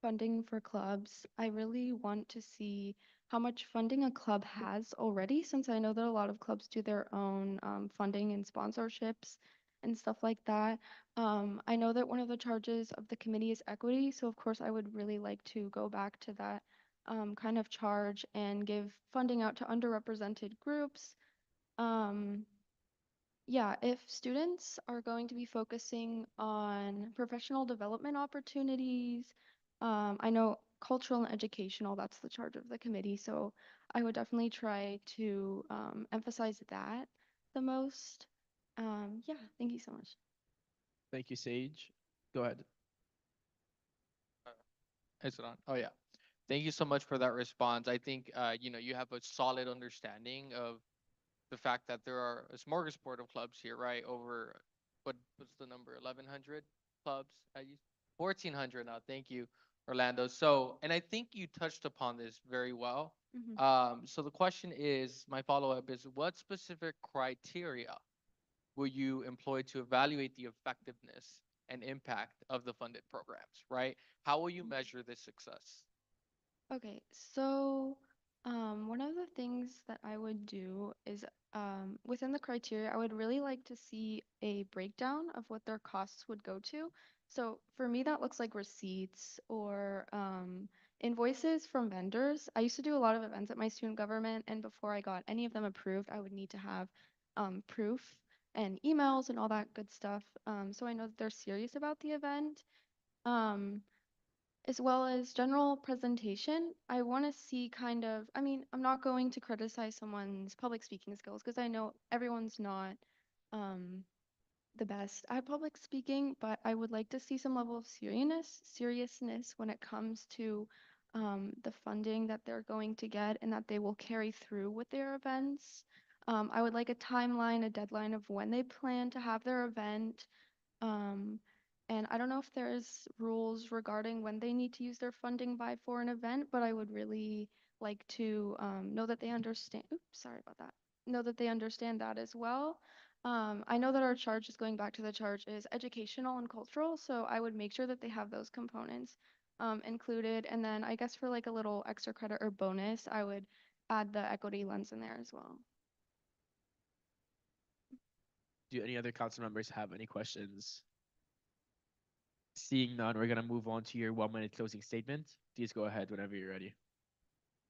Speaker 15: funding for clubs, I really want to see how much funding a club has already, since I know that a lot of clubs do their own funding and sponsorships and stuff like that. I know that one of the charges of the committee is equity, so of course I would really like to go back to that kind of charge and give funding out to underrepresented groups. Um, Yeah, if students are going to be focusing on professional development opportunities, I know cultural and educational, that's the charge of the committee. So I would definitely try to emphasize that the most. Yeah, thank you so much.
Speaker 4: Thank you, Sage. Go ahead.
Speaker 1: Is it on? Oh yeah. Thank you so much for that response. I think you have a solid understanding of the fact that there are a smorgasbord of clubs here, right? Over what's the number? 1,100 clubs. 1,400 now. Thank you, Orlando. So, and I think you touched upon this very well.
Speaker 15: Mhm.
Speaker 1: So the question is, my follow-up is, what specific criteria will you employ to evaluate the effectiveness and impact of the funded programs, right? How will you measure this success?
Speaker 15: Okay, so one of the things that I would do is within the criteria, I would really like to see a breakdown of what their costs would go to. So for me, that looks like receipts or invoices from vendors. I used to do a lot of events at my student government, and before I got any of them approved, I would need to have proof and emails and all that good stuff. So I know that they're serious about the event. Um, as well as general presentation. I want to see kind of, I mean, I'm not going to criticize someone's public speaking skills because I know everyone's not um, the best at public speaking, but I would like to see some level of seriousness when it comes to the funding that they're going to get and that they will carry through with their events. I would like a timeline, a deadline of when they plan to have their event. um, and I don't know if there's rules regarding when they need to use their funding by for an event, but I would really like to know that they understand. Oops, sorry about that. Know that they understand that as well. I know that our charge is going back to the charge is educational and cultural, so I would make sure that they have those components included. And then I guess for like a little extra credit or bonus, I would add the equity lens in there as well.
Speaker 4: Do any other council members have any questions? Seeing none, we're gonna move on to your 1 minute closing statement. Please go ahead whenever you're ready.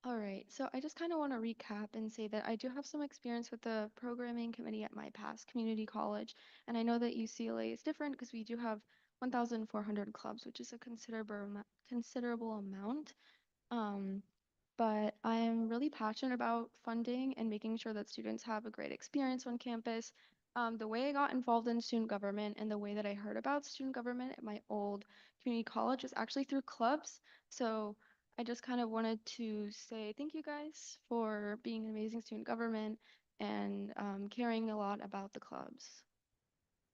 Speaker 15: All right, so I just kind of want to recap and say that I do have some experience with the programming committee at my past community college, and I know that UCLA is different because we do have 1,400 clubs, which is a considerable amount. Um, but I am really passionate about funding and making sure that students have a great experience on campus. The way I got involved in student government and the way that I heard about student government at my old community college was actually through clubs. So I just kind of wanted to say thank you guys for being an amazing student government and caring a lot about the clubs.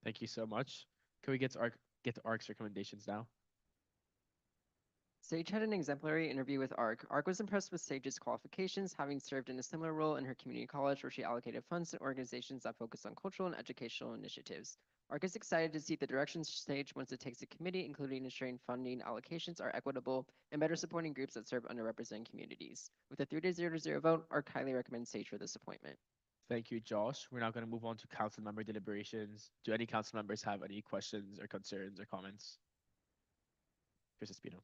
Speaker 4: Thank you so much. Can we get to ARC's recommendations now?
Speaker 5: Sage had an exemplary interview with ARC. ARC was impressed with Sage's qualifications, having served in a similar role in her community college where she allocated funds to organizations that focus on cultural and educational initiatives. ARC is excited to see the direction Sage wants to take the committee, including ensuring funding allocations are equitable and better supporting groups that serve underrepresented communities. With a 3-0 vote, ARC highly recommends Sage for this appointment.
Speaker 4: Thank you, Josh. We're now going to move on to council member deliberations. Do any council members have any questions or concerns or comments? Chris Espino.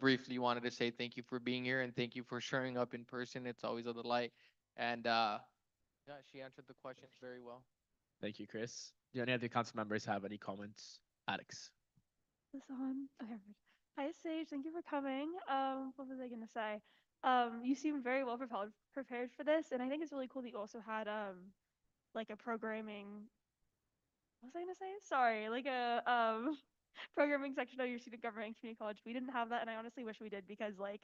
Speaker 1: Briefly wanted to say thank you for being here and thank you for showing up in person. It's always a delight. And yeah, she answered the questions very well.
Speaker 4: Thank you, Chris. Do any other council members have any comments? Alex.
Speaker 13: This on? Okay. Hi, Sage. Thank you for coming. What was I gonna say? You seem very well prepared for this, and I think it's really cool that you also had like a programming. What was I gonna say? Sorry, like a programming section of your student government and community college. We didn't have that, and I honestly wish we did because like,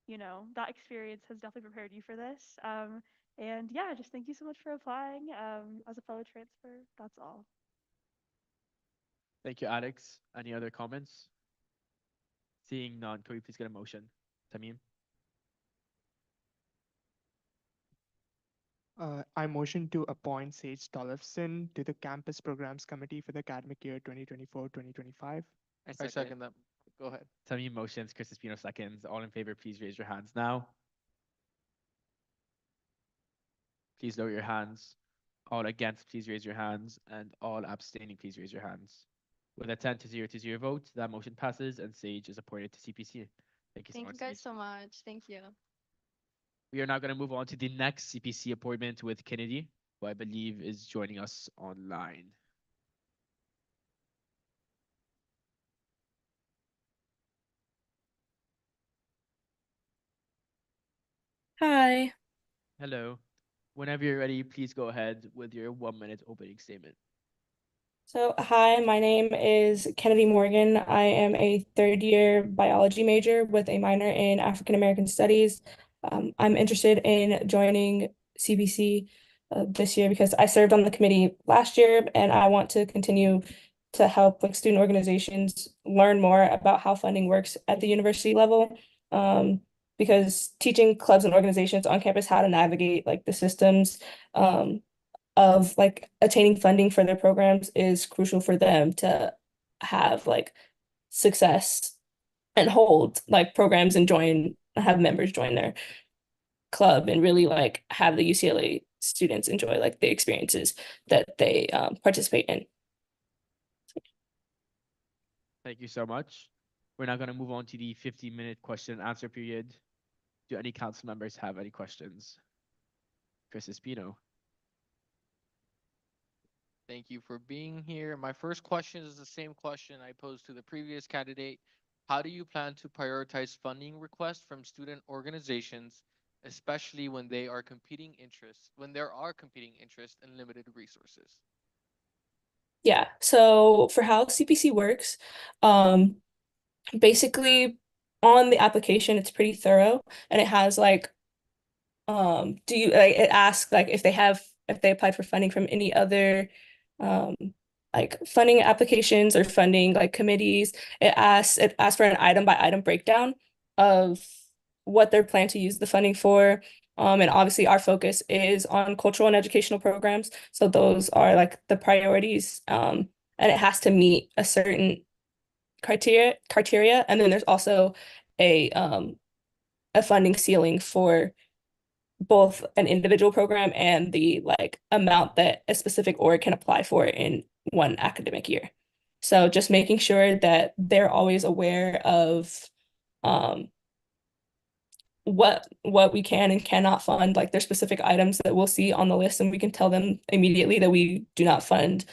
Speaker 13: that experience has definitely prepared you for this. And yeah, just thank you so much for applying. As a fellow transfer, that's all.
Speaker 4: Thank you, Alex. Any other comments? Seeing none, can we please get a motion? Tamim?
Speaker 16: I motion to appoint Sage Tollefson to the Campus Programs Committee for the academic year 2024-2025.
Speaker 1: I second that. Go ahead.
Speaker 4: Tamim motions, Chris Espino seconds. All in favor, please raise your hands now. Please lower your hands. All against, please raise your hands. And all abstaining, please raise your hands. With a 10-0 vote, that motion passes and Sage is appointed to CPC. Thank you so
Speaker 15: Thank
Speaker 4: much,
Speaker 15: you guys
Speaker 4: Sage.
Speaker 15: so much. Thank you.
Speaker 4: We are now going to move on to the next CPC appointment with Kennedy. who I believe is joining us online.
Speaker 17: Hi.
Speaker 4: Hello. Whenever you're ready, please go ahead with your 1 minute opening statement.
Speaker 17: So, hi, my name is Kennedy Morgan. I am a third year biology major with a minor in African American Studies. I'm interested in joining CBC this year because I served on the committee last year and I want to continue to help like student organizations learn more about how funding works at the university level. Because teaching clubs and organizations on campus how to navigate like the systems of like attaining funding for their programs is crucial for them to have like success and hold like programs and have members join their club and really like have the UCLA students enjoy like the experiences that they participate in.
Speaker 4: Thank you so much. We're now going to move on to the 15-minute question and answer period. Do any council members have any questions? Chris Espino.
Speaker 1: Thank you for being here. My first question is the same question I posed to the previous candidate. How do you plan to prioritize funding requests from student organizations, especially when there are competing interests and limited resources?
Speaker 17: Yeah, so for how CPC works, basically on the application, it's pretty thorough and it has like do you like it asks like if they applied for funding from any other um like funding applications or funding like committees. It asks for an item by item breakdown of what they're planning to use the funding for. And obviously our focus is on cultural and educational programs. So those are like the priorities. And it has to meet a certain criteria. And then there's also a funding ceiling for both an individual program and the like amount that a specific org can apply for in one academic year. So just making sure that they're always aware of um, what we can and cannot fund. Like there's specific items that we'll see on the list, and we can tell them immediately that we do not fund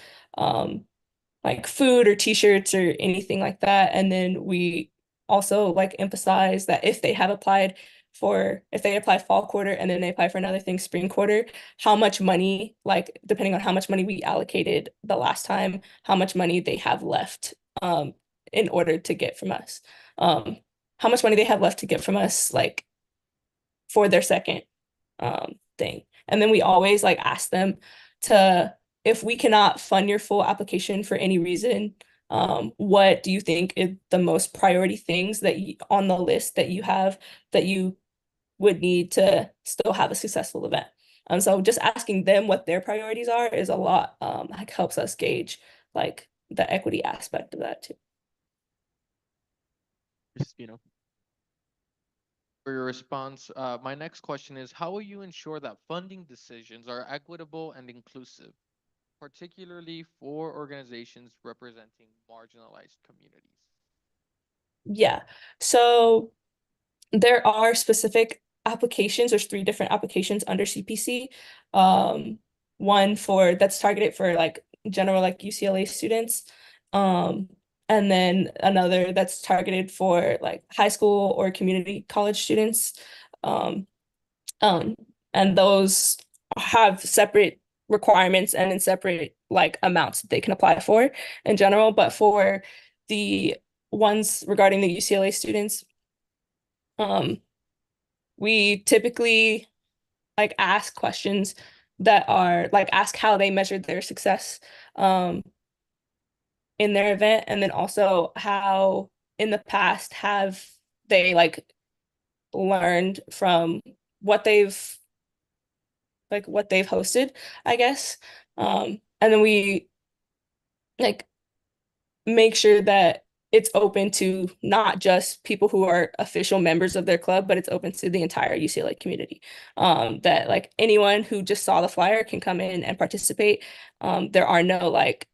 Speaker 17: like food or t-shirts or anything like that. And then we also like emphasize that if they apply fall quarter and then they apply for another thing spring quarter, how much money, like depending on how much money we allocated the last time, how much money they have left in order to get from us. How much money they have left to get from us, like for their second thing. And then we always like ask them to, if we cannot fund your full application for any reason, what do you think is the most priority things that on the list that you have that you would need to still have a successful event? So just asking them what their priorities are is a lot, like helps us gauge like the equity aspect of that too.
Speaker 4: Espino.
Speaker 1: For your response, my next question is, how will you ensure that funding decisions are equitable and inclusive, particularly for organizations representing marginalized communities?
Speaker 17: Yeah. So there are specific applications. There's 3 different applications under CPC. One for that's targeted for like general like UCLA students. And then another that's targeted for like high school or community college students. Um, um, and those have separate requirements and in separate like amounts that they can apply for in general. But for the ones regarding the UCLA students, we typically like ask questions that are like ask how they measured their success in their event, and then also how in the past have they like learned from what they've hosted, I guess. And then we like make sure that it's open to not just people who are official members of their club, but it's open to the entire UCLA community. That like anyone who just saw the flyer can come in and participate. There are no like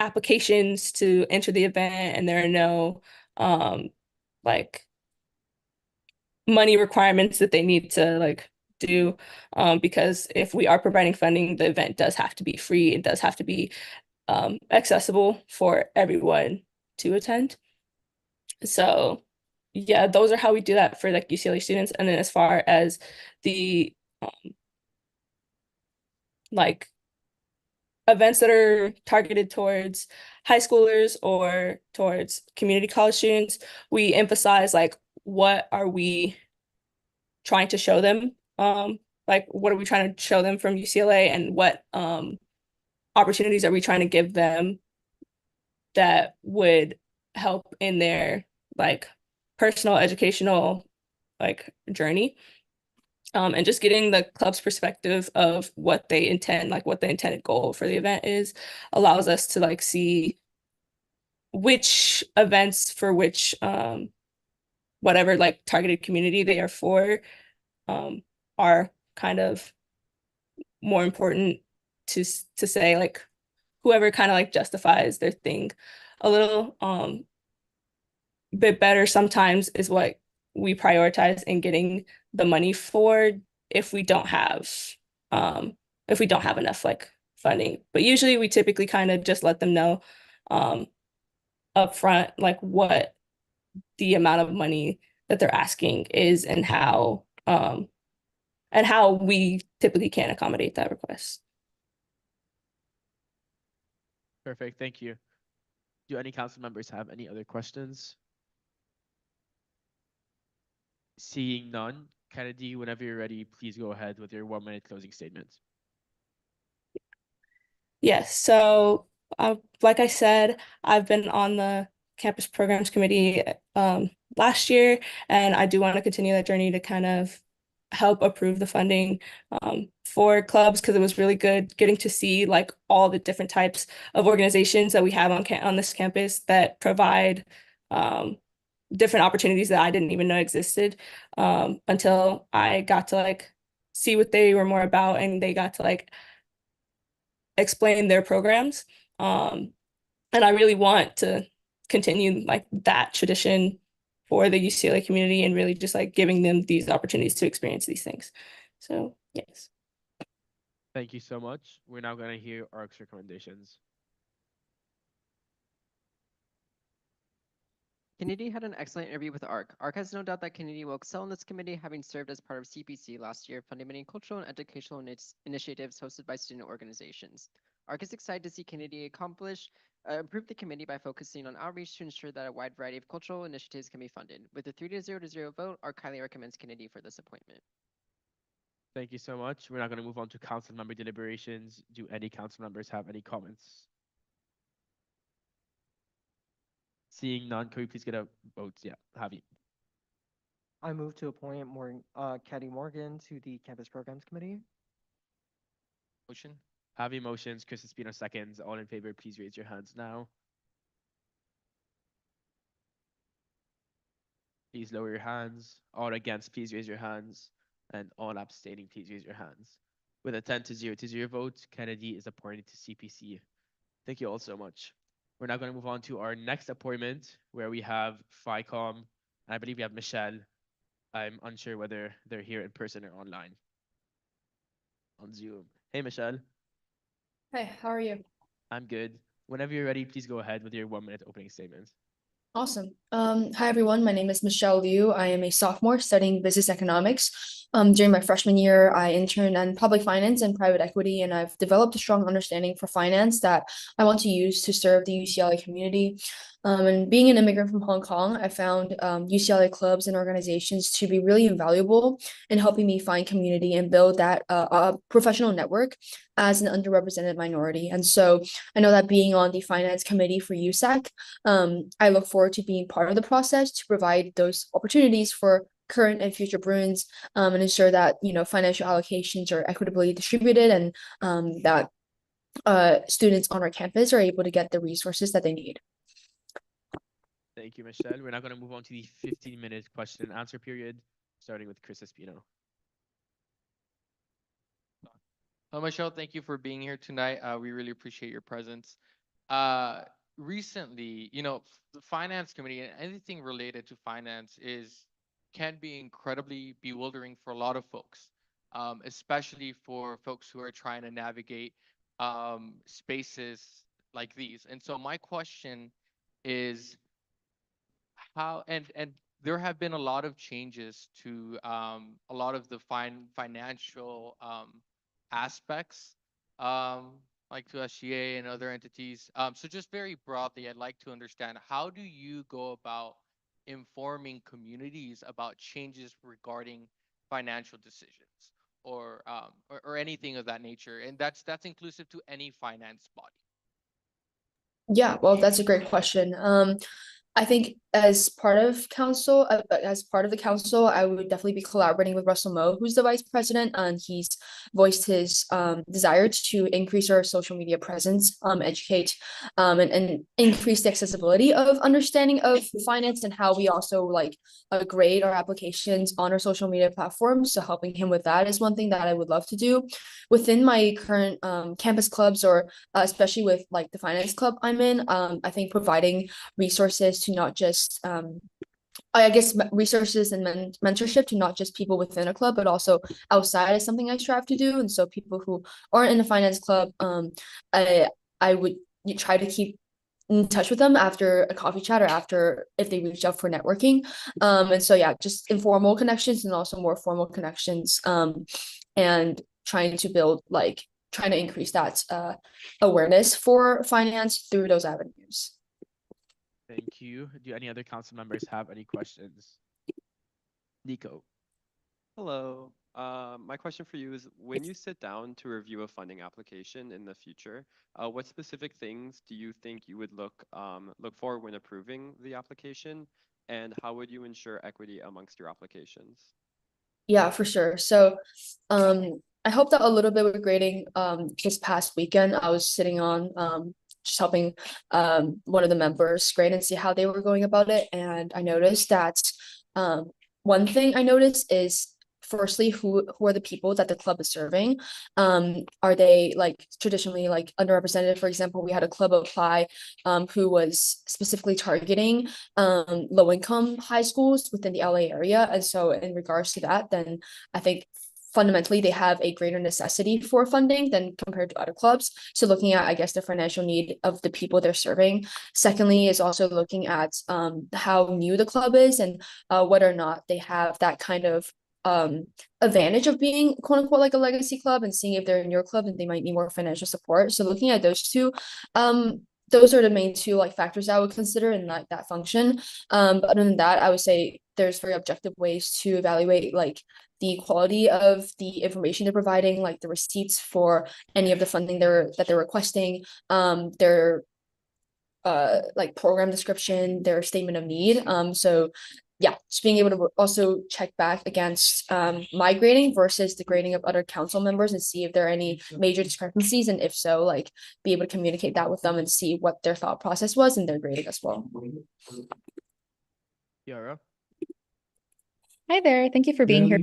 Speaker 17: applications to enter the event, and there are no like money requirements that they need to like do, because if we are providing funding, the event does have to be free. It does have to be accessible for everyone to attend. So yeah, those are how we do that for like UCLA students. And then as far as the like events that are targeted towards high schoolers or towards community college students, we emphasize like what are we trying to show them? Like what are we trying to show them from UCLA, and what opportunities are we trying to give them that would help in their like personal educational like journey, and just getting the club's perspective of what they intend, like what the intended goal for the event is, allows us to like see which events for which whatever like targeted community they are for are kind of more important to say like whoever kind of like justifies their thing a little bit better sometimes is what we prioritize in getting the money for if we don't have enough like funding. But usually we typically kind of just let them know upfront like what the amount of money that they're asking is, and how we typically can accommodate that request.
Speaker 4: Perfect. Thank you. Do any council members have any other questions? Seeing none, Kennedy, whenever you're ready, please go ahead with your 1-minute closing statement.
Speaker 17: Yes. So, like I said, I've been on the campus programs committee last year, and I do want to continue that journey to kind of help approve the funding for clubs, because it was really good getting to see like all the different types of organizations that we have on this campus that provide different opportunities that I didn't even know existed until I got to like see what they were more about, and they got to like explain their programs. And I really want to continue like that tradition for the UCLA community, and really just like giving them these opportunities to experience these things. So yes.
Speaker 4: Thank you so much. We're now going to hear ARC's recommendations.
Speaker 5: Kennedy had an excellent interview with ARC. ARC has no doubt that Kennedy will excel in this committee, having served as part of CPC last year, funding many cultural and educational initiatives hosted by student organizations. ARC is excited to see Kennedy improve the committee by focusing on outreach to ensure that a wide variety of cultural initiatives can be funded. With a 3-0 vote, ARC highly recommends Kennedy for this appointment.
Speaker 4: Thank you so much. We're now going to move on to council member deliberations. Do any council members have any comments? Seeing none, can we please get a vote? Yeah, Javi.
Speaker 5: I move to appoint Caddy Morgan to the Campus Programs Committee.
Speaker 1: Motion.
Speaker 4: Javi motions, Chris Espino seconds. All in favor, please raise your hands now. Please lower your hands. All against, please raise your hands. And all abstaining, please raise your hands. With a 10-0 vote, Kennedy is appointed to CPC. Thank you all so much. We're now going to move on to our next appointment, where we have FICOM, and I believe we have Michelle. I'm unsure whether they're here in person or online. On Zoom. Hey, Michelle.
Speaker 18: Hey, how are you?
Speaker 4: I'm good. Whenever you're ready, please go ahead with your 1-minute opening statement.
Speaker 18: Awesome. Hi everyone. My name is Michelle Liu. I am a sophomore studying business economics. During my freshman year, I interned in public finance and private equity, and I've developed a strong understanding for finance that I want to use to serve the UCLA community. And being an immigrant from Hong Kong, I found UCLA clubs and organizations to be really invaluable in helping me find community and build that professional network as an underrepresented minority. And so I know that being on the finance committee for USAC, I look forward to being part of the process to provide those opportunities for current and future Bruins, and ensure that financial allocations are equitably distributed, and that students on our campus are able to get the resources that they need.
Speaker 4: Thank you, Michelle. We're now going to move on to the 15-minute question and answer period, starting with Chris Espino.
Speaker 1: Michelle, thank you for being here tonight. We really appreciate your presence. Recently, the finance committee and anything related to finance can be incredibly bewildering for a lot of folks. especially for folks who are trying to navigate spaces like these. And so my question is how and there have been a lot of changes to a lot of the financial aspects um, like to SGA and other entities. So just very broadly, I'd like to understand how do you go about informing communities about changes regarding financial decisions or anything of that nature, and that's inclusive to any finance body.
Speaker 18: Yeah, well, that's a great question. I think as part of the council, I would definitely be collaborating with Russell Moe, who's the vice president, and he's voiced his desire to increase our social media presence, educate, and increase the accessibility of understanding of finance and how we also like grade our applications on our social media platforms. So helping him with that is one thing that I would love to do within my current campus clubs, or especially with like the finance club I'm in. I think providing resources to not just I guess resources and mentorship to not just people within a club, but also outside is something I strive to do. And so people who aren't in a finance club, I would try to keep in touch with them after a coffee chat or after if they reach out for networking. And so yeah, just informal connections and also more formal connections. And trying to build like trying to increase that awareness for finance through those avenues.
Speaker 4: Thank you. Do any other council members have any questions? Nico.
Speaker 6: Hello. My question for you is, when you sit down to review a funding application in the future, what specific things do you think you would look for when approving the application, and how would you ensure equity amongst your applications?
Speaker 18: Yeah, for sure. So I helped out a little bit with grading this past weekend. I was sitting on just helping one of the members grade and see how they were going about it. And I noticed that one thing I noticed is firstly who are the people that the club is serving. Are they like traditionally like underrepresented? For example, we had a club apply who was specifically targeting low income high schools within the LA area. And so in regards to that, then I think fundamentally they have a greater necessity for funding than compared to other clubs. So looking at, I guess, the financial need of the people they're serving. Secondly is also looking at how new the club is and whether or not they have that kind of advantage of being quote unquote like a legacy club, and seeing if they're in your club and they might need more financial support. So looking at those two, those are the main two like factors I would consider in like that function. But other than that, I would say there's very objective ways to evaluate like the quality of the information they're providing, like the receipts for any of the funding that they're requesting, their like program description, their statement of need. So yeah, just being able to also check back against my grading versus the grading of other council members and see if there are any major discrepancies, and if so, like be able to communicate that with them and see what their thought process was in their grading as well.
Speaker 4: Yara.
Speaker 19: Hi there. Thank you for being here.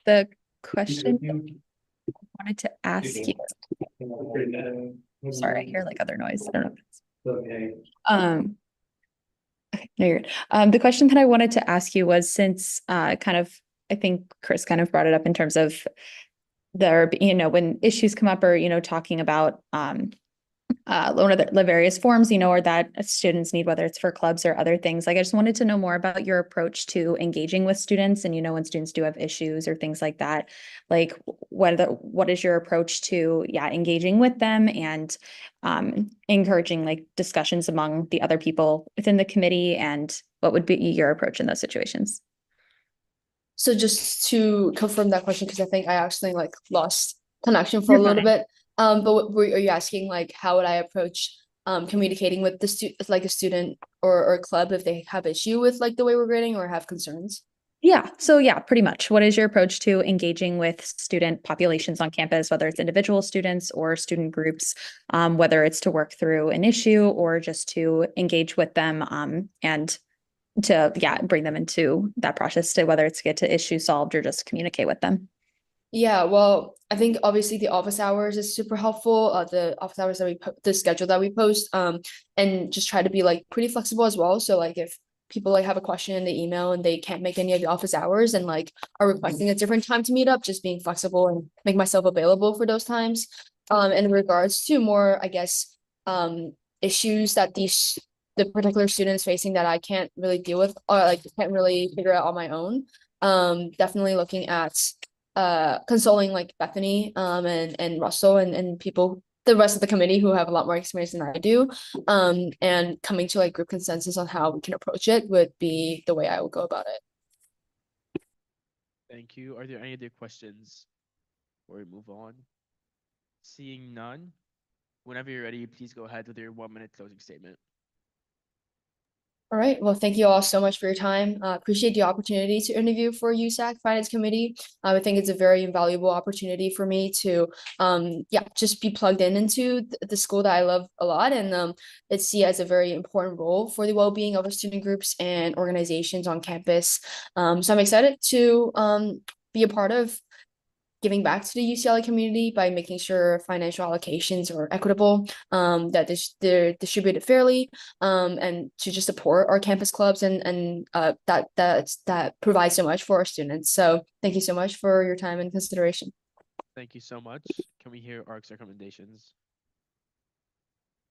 Speaker 19: The question I wanted to ask you. Sorry, I hear like other noise. I don't know if it's okay, no, you're good. The question that I wanted to ask you was, since kind of I think Chris kind of brought it up in terms of there, when issues come up, or talking about one of the various forms, or that students need, whether it's for clubs or other things. Like, I just wanted to know more about your approach to engaging with students, and when students do have issues or things like that, like what is your approach to engaging with them and encouraging like discussions among the other people within the committee, and what would be your approach in those situations?
Speaker 18: So just to confirm that question, because I think I actually like lost connection for a little bit. But are you asking like how would I approach communicating with the like a student or club if they have issue with like the way we're grading or have concerns?
Speaker 19: Yeah. So yeah, pretty much. What is your approach to engaging with student populations on campus, whether it's individual students or student groups, whether it's to work through an issue or just to engage with them and to bring them into that process, to whether it's to get to issue solved or just communicate with them?
Speaker 18: Yeah, well, I think obviously the office hours is super helpful. The office hours that the schedule that we post, and just try to be like pretty flexible as well. So like if people like have a question in the email and they can't make any of the office hours and like are requesting a different time to meet up, just being flexible and make myself available for those times. In regards to more, I guess, issues that the particular students facing that I can't really deal with or like can't really figure out on my own. Definitely looking at consoling like Bethany and Russell and people, the rest of the committee who have a lot more experience than I do. And coming to like group consensus on how we can approach it would be the way I would go about it.
Speaker 4: Thank you. Are there any other questions before we move on? Seeing none, whenever you're ready, please go ahead with your 1 minute closing statement.
Speaker 18: All right. Well, thank you all so much for your time. Appreciate the opportunity to interview for USAC Finance Committee. I think it's a very invaluable opportunity for me to, just be plugged into the school that I love a lot, and it's seen as a very important role for the well-being of our student groups and organizations on campus. So I'm excited to be a part of giving back to the UCLA community by making sure financial allocations are equitable, that they're distributed fairly, and to just support our campus clubs and that provides so much for our students. So thank you so much for your time and consideration.
Speaker 4: Thank you so much. Can we hear ARC's recommendations?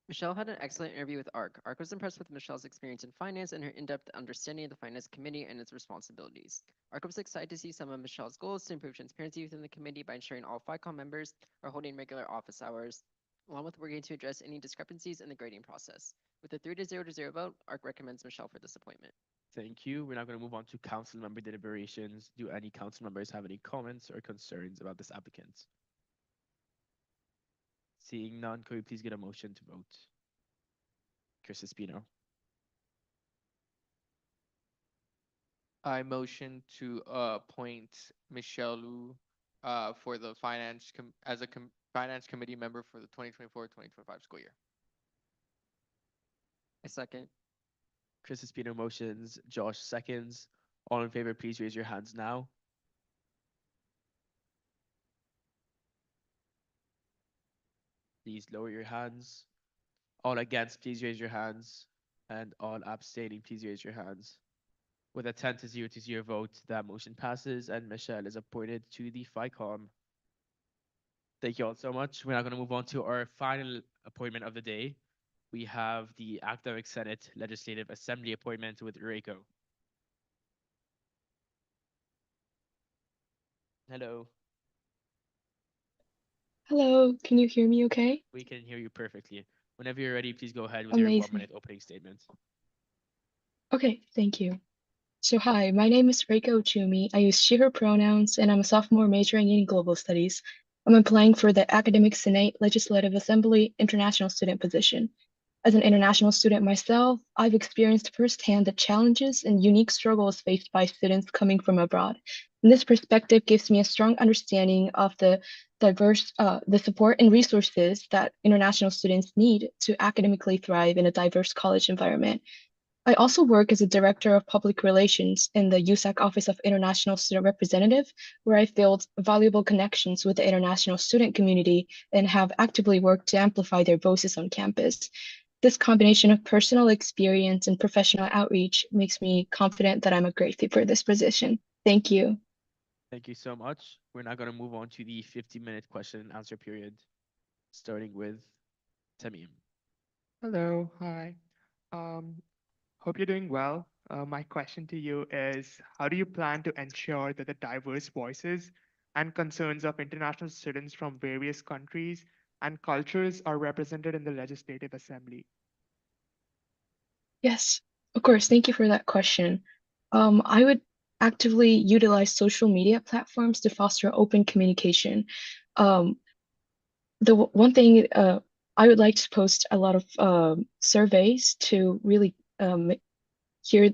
Speaker 20: Michelle had an excellent interview with ARC. ARC was impressed with Michelle's experience in finance and her in-depth understanding of the finance committee and its responsibilities. ARC was excited to see some of Michelle's goals to improve transparency within the committee by ensuring all FICOM members are holding regular office hours, along with working to address any discrepancies in the grading process. With a 3-0 vote, ARC recommends Michelle for this appointment.
Speaker 4: Thank you. We're now going to move on to council member deliberations. Do any council members have any comments or concerns about this applicant? Seeing none, could we please get a motion to vote? Chris Espino.
Speaker 1: I motion to appoint Michelle Lu for the finance committee member for the 2024-2025 school year.
Speaker 20: A second.
Speaker 4: Chris Espino motions, Josh seconds. All in favor, please raise your hands now. Please lower your hands. All against, please raise your hands. And all abstaining, please raise your hands. With a 10-0 vote, that motion passes and Michelle is appointed to the FICOM. Thank you all so much. We're now going to move on to our final appointment of the day. We have the Academic Senate Legislative Assembly appointment with Reiko. Hello.
Speaker 21: Hello, can you hear me okay?
Speaker 4: We can hear you perfectly. Whenever you're ready, please go ahead with your
Speaker 21: Amazing.
Speaker 4: 1 minute opening statement.
Speaker 21: Okay, thank you. So hi, my name is Reiko Uchumi. I use she, her pronouns, and I'm a sophomore majoring in global studies. I'm applying for the Academic Senate Legislative Assembly international student position. As an international student myself, I've experienced firsthand the challenges and unique struggles faced by students coming from abroad. And this perspective gives me a strong understanding of the support and resources that international students need to academically thrive in a diverse college environment. I also work as a director of public relations in the USAC Office of International Student Representative, where I've built valuable connections with the international student community and have actively worked to amplify their voices on campus. This combination of personal experience and professional outreach makes me confident that I'm a great fit for this position. Thank you.
Speaker 4: Thank you so much. We're now going to move on to the 50-minute question and answer period, starting with Tamim.
Speaker 16: Hello, hi. Hope you're doing well. My question to you is, how do you plan to ensure that the diverse voices and concerns of international students from various countries and cultures are represented in the Legislative Assembly?
Speaker 21: Yes, of course. Thank you for that question. I would actively utilize social media platforms to foster open communication. One thing I would like to post a lot of surveys to really hear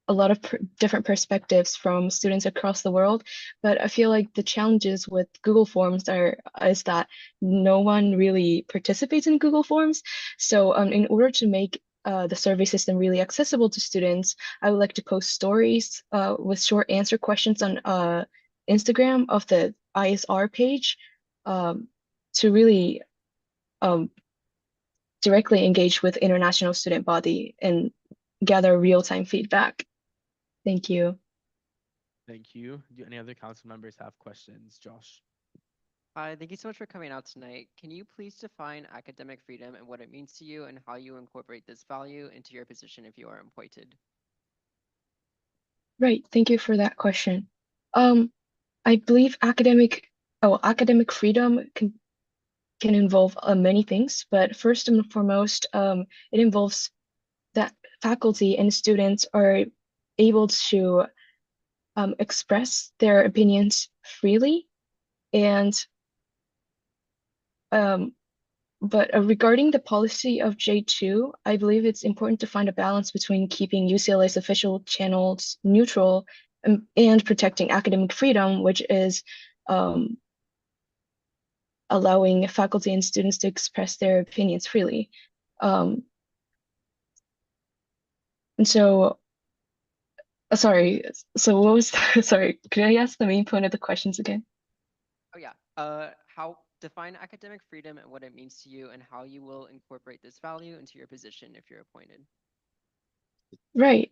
Speaker 21: a lot of different perspectives from students across the world, but I feel like the challenges with Google Forms is that no one really participates in Google Forms. So in order to make the survey system really accessible to students, I would like to post stories with short answer questions on Instagram of the ISR page to really directly engage with international student body and gather real-time feedback. Thank you.
Speaker 4: Thank you. Do any other council members have questions? Josh?
Speaker 20: Hi, thank you so much for coming out tonight. Can you please define academic freedom and what it means to you and how you incorporate this value into your position if you are appointed?
Speaker 21: Right, thank you for that question. I believe academic freedom can involve many things, but first and foremost, it involves that faculty and students are able to express their opinions freely. And but regarding the policy of J2, I believe it's important to find a balance between keeping UCLA's official channels neutral and protecting academic freedom, which is allowing faculty and students to express their opinions freely. And so, sorry, so what was, sorry, could I ask the main point of the questions again?
Speaker 20: Oh yeah, how define academic freedom and what it means to you and how you will incorporate this value into your position if you're appointed.
Speaker 21: Right.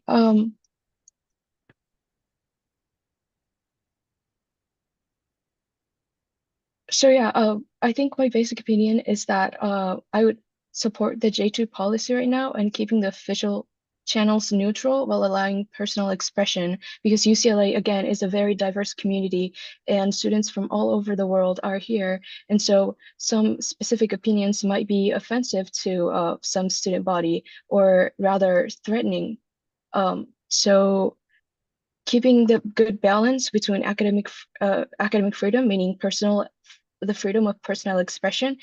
Speaker 21: So yeah, I think my basic opinion is that I would support the J2 policy right now and keeping the official channels neutral while allowing personal expression because UCLA again is a very diverse community and students from all over the world are here, and so some specific opinions might be offensive to some student body or rather threatening. So keeping the good balance between academic freedom, meaning the freedom of personal expression,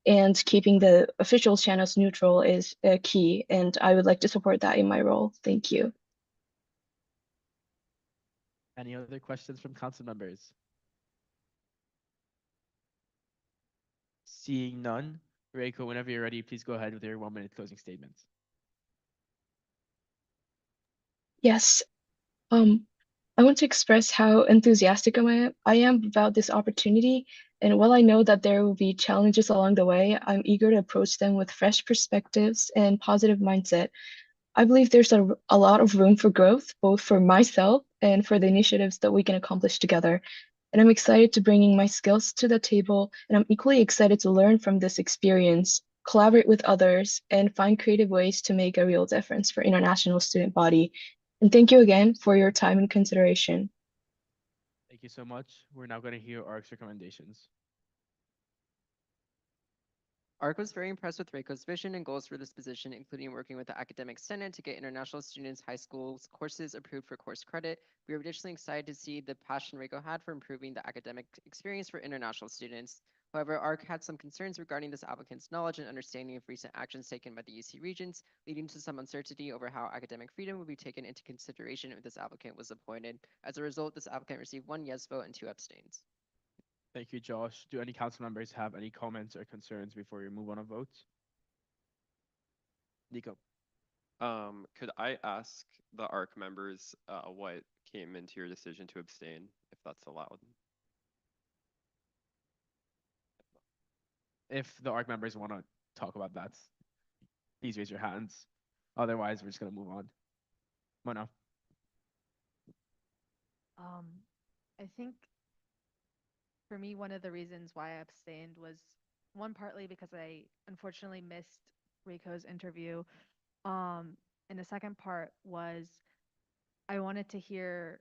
Speaker 21: and keeping the official channels neutral is key, and I would like to support that in my role. Thank you.
Speaker 4: Any other questions from council members? Seeing none, Reiko, whenever you're ready, please go ahead with your 1-minute closing statements.
Speaker 21: Yes. I want to express how enthusiastic I am about this opportunity. And while I know that there will be challenges along the way, I'm eager to approach them with fresh perspectives and positive mindset. I believe there's a lot of room for growth, both for myself and for the initiatives that we can accomplish together. And I'm excited to bringing my skills to the table, and I'm equally excited to learn from this experience, collaborate with others, and find creative ways to make a real difference for international student body. And thank you again for your time and consideration.
Speaker 4: Thank you so much. We're now going to hear ARC's recommendations.
Speaker 20: ARC was very impressed with Reiko's vision and goals for this position, including working with the Academic Senate to get international students' high school courses approved for course credit. We are additionally excited to see the passion Reiko had for improving the academic experience for international students. However, ARC had some concerns regarding this applicant's knowledge and understanding of recent actions taken by the UC Regents, leading to some uncertainty over how academic freedom would be taken into consideration if this applicant was appointed. As a result, this applicant received 1 yes vote and 2 abstains.
Speaker 4: Thank you, Josh. Do any council members have any comments or concerns before we move on to votes? Nico.
Speaker 6: Could I ask the ARC members what came into your decision to abstain, if that's allowed?
Speaker 4: If the ARC members want to talk about that, please raise your hands. Otherwise, we're just going to move on. Mona.
Speaker 12: I think for me, one of the reasons why I abstained was one partly because I unfortunately missed Reiko's interview. And the second part was I wanted to hear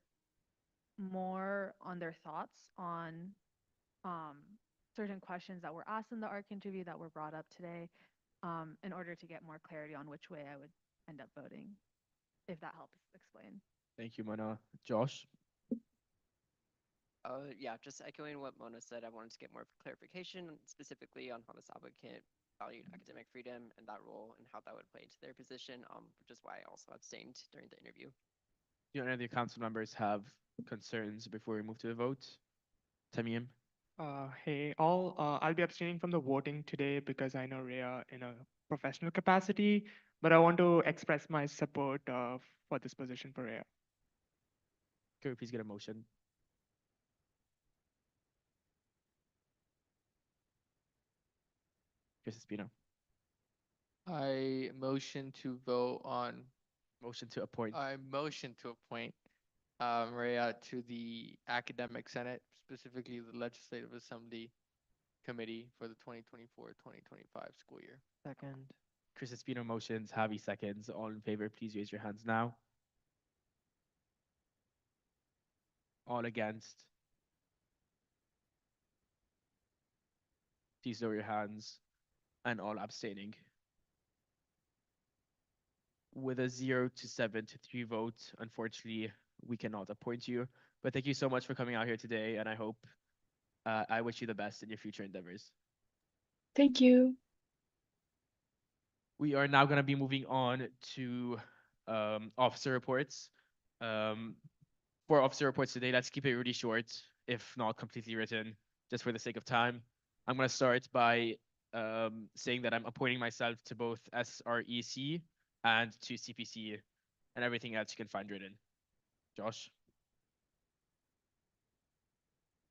Speaker 12: more on their thoughts on certain questions that were asked in the ARC interview that were brought up today, in order to get more clarity on which way I would end up voting, if that helps explain.
Speaker 4: Thank you, Mona. Josh?
Speaker 20: Yeah, just echoing what Mona said, I wanted to get more clarification specifically on how this applicant valued academic freedom and that role and how that would play into their position, which is why I also abstained during the interview.
Speaker 4: Do any of the council members have concerns before we move to the vote? Tamim?
Speaker 16: Hey, all. I'll be abstaining from the voting today because I know Rhea in a professional capacity, but I want to express my support for this position for Rhea.
Speaker 4: Could we please get a motion? Chris Espino.
Speaker 1: I motion to vote on
Speaker 4: Motion to appoint.
Speaker 1: I motion to appoint Maria to the Academic Senate, specifically the Legislative Assembly Committee for the 2024-2025 school year.
Speaker 5: Second.
Speaker 4: Chris Espino motions, Javi seconds. All in favor, please raise your hands now. All against, please lower your hands. And all abstaining. With a 0 to 7 to 3 vote, unfortunately, we cannot appoint you. But thank you so much for coming out here today, and I hope I wish you the best in your future endeavors.
Speaker 21: Thank you.
Speaker 4: We are now going to be moving on to officer reports. For officer reports today, let's keep it really short, if not completely written, just for the sake of time. I'm going to start by saying that I'm appointing myself to both SREC and to CPC, and everything else you can find written. Josh?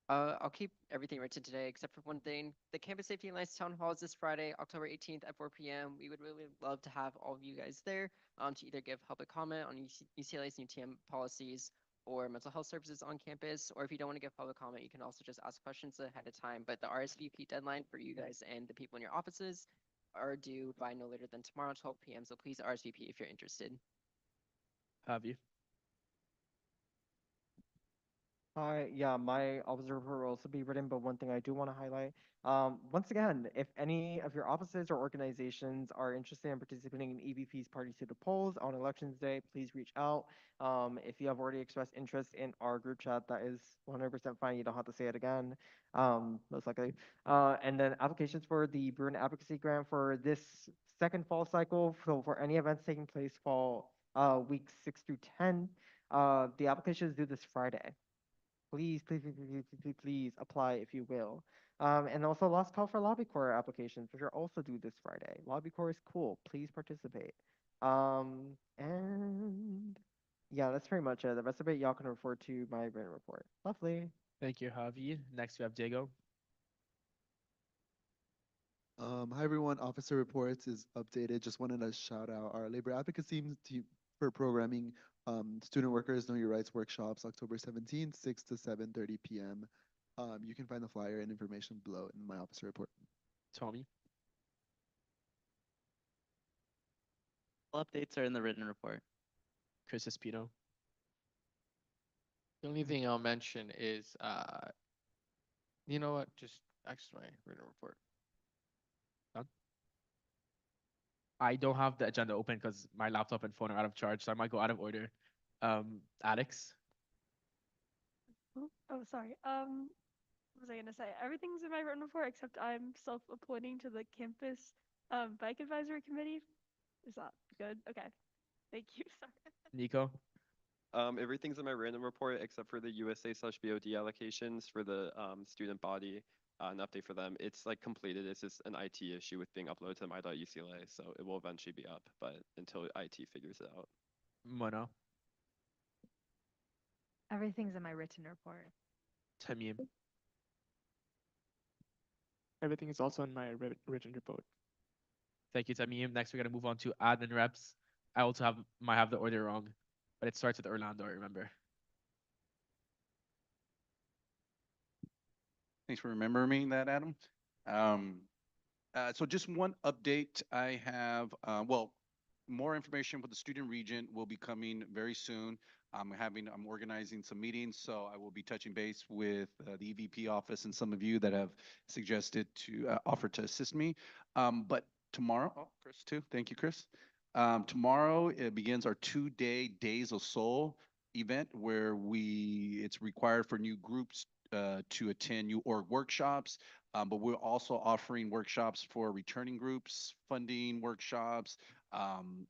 Speaker 20: I'll keep everything written today except for one thing. The Campus Safety Alliance Town Hall is this Friday, October 18th at 4 p.m. We would really love to have all of you guys there to either give public comment on UCLA's new TM policies or mental health services on campus, or if you don't want to give public comment, you can also just ask questions ahead of time. But the RSVP deadline for you guys and the people in your offices are due by no later than tomorrow, 12 p.m. So please RSVP if you're interested.
Speaker 4: Have you?
Speaker 5: Hi, yeah, my officer report will also be written, but one thing I do want to highlight, once again, if any of your offices or organizations are interested in participating in EVP's Parties to the Polls on Elections Day, please reach out. If you have already expressed interest in our group chat, that is 100% fine. You don't have to say it again, most likely. And then applications for the Bruin Advocacy Grant for this second fall cycle, so for any events taking place fall weeks 6 through 10, the application is due this Friday. Please apply if you will. And also last call for Lobby Corps applications, which are also due this Friday. Lobby Corps is cool. Please participate. And yeah, that's pretty much it. The rest of it y'all can refer to my written report. Lovely.
Speaker 4: Thank you, Javi. Next, we have Diego.
Speaker 3: Hi everyone, Officer Reports is updated. Just wanted to shout out our labor advocacy team for programming student workers know your rights workshops October 17th, 6 to 7:30 p.m. You can find the flyer and information below in my officer report.
Speaker 4: Tommy.
Speaker 22: All updates are in the written report.
Speaker 4: Chris Espino.
Speaker 1: The only thing I'll mention is, you know what? Just access my written report.
Speaker 4: Done. I don't have the agenda open because my laptop and phone are out of charge, so I might go out of order. Alex.
Speaker 13: Oh, sorry. What was I gonna say? Everything's in my written report except I'm self-appointing to the campus bike advisory committee. Is that good? Okay. Thank you. Sorry.
Speaker 4: Nico.
Speaker 6: Everything's in my random report except for the USA/BOD allocations for the student body. An update for them. It's like completed. It's just an IT issue with being uploaded to my.ucla, so it will eventually be up, but until IT figures it out.
Speaker 4: Mona.
Speaker 12: Everything's in my written report.
Speaker 4: Tamim.
Speaker 16: Everything is also in my written report.
Speaker 4: Thank you, Tamim. Next, we're gonna move on to admin reps. I also might have the order wrong, but it starts with Orlando, I remember.
Speaker 23: Thanks for remembering me that, Adam. So just one update I have, well, more information for the student region will be coming very soon. I'm organizing some meetings, so I will be touching base with the EVP office and some of you that have suggested to offer to assist me. But tomorrow, oh, Chris too, thank you, Chris. Tomorrow it begins our 2-day Days of Soul event where it's required for new groups to attend new org workshops, but we're also offering workshops for returning groups, funding workshops,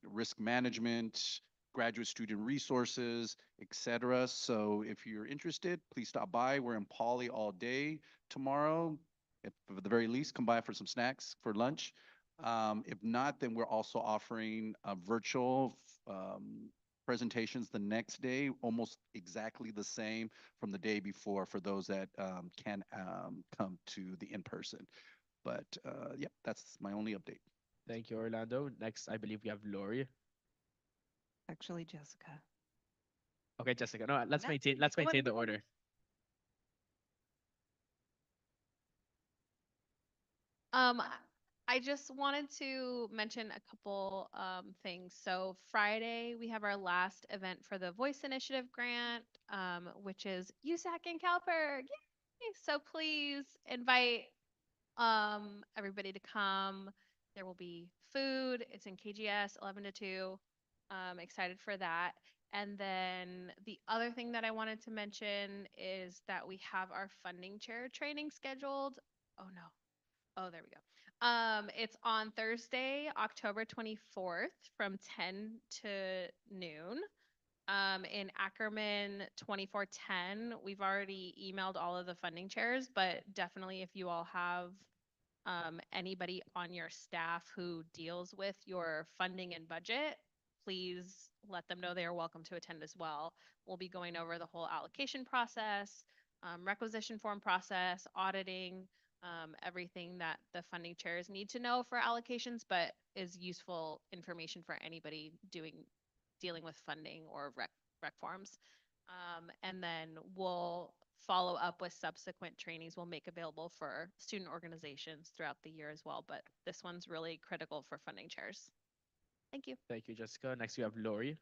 Speaker 23: risk management, graduate student resources, etc. So if you're interested, please stop by. We're in Poly all day tomorrow. At the very least, come by for some snacks for lunch. If not, then we're also offering virtual presentations the next day, almost exactly the same from the day before for those that can come to the in-person. But yeah, that's my only update.
Speaker 4: Thank you, Orlando. Next, I believe we have Lori.
Speaker 2: Actually, Jessica.
Speaker 4: Okay, Jessica. No, let's
Speaker 2: No,
Speaker 4: maintain.
Speaker 2: keep
Speaker 4: Let's
Speaker 2: going,
Speaker 4: maintain the
Speaker 2: keep going.
Speaker 4: order.
Speaker 7: Um, I just wanted to mention a couple things. So Friday we have our last event for the Voice Initiative grant, which is USAC and CalPERG. Yay! So please invite everybody to come. There will be food. It's in KGS 11 to 2. Excited for that. And then the other thing that I wanted to mention is that we have our funding chair training scheduled. Oh no. Oh, there we go. It's on Thursday, October 24th from 10 to noon. In Ackerman 2410, we've already emailed all of the funding chairs, but definitely if you all have anybody on your staff who deals with your funding and budget, please let them know they are welcome to attend as well. We'll be going over the whole allocation process, requisition form process, auditing, everything that the funding chairs need to know for allocations, but is useful information for anybody dealing with funding or rec forms. And then we'll follow up with subsequent trainings we'll make available for student organizations throughout the year as well. But this one's really critical for funding chairs. Thank you.
Speaker 4: Thank you, Jessica. Next we have Lori.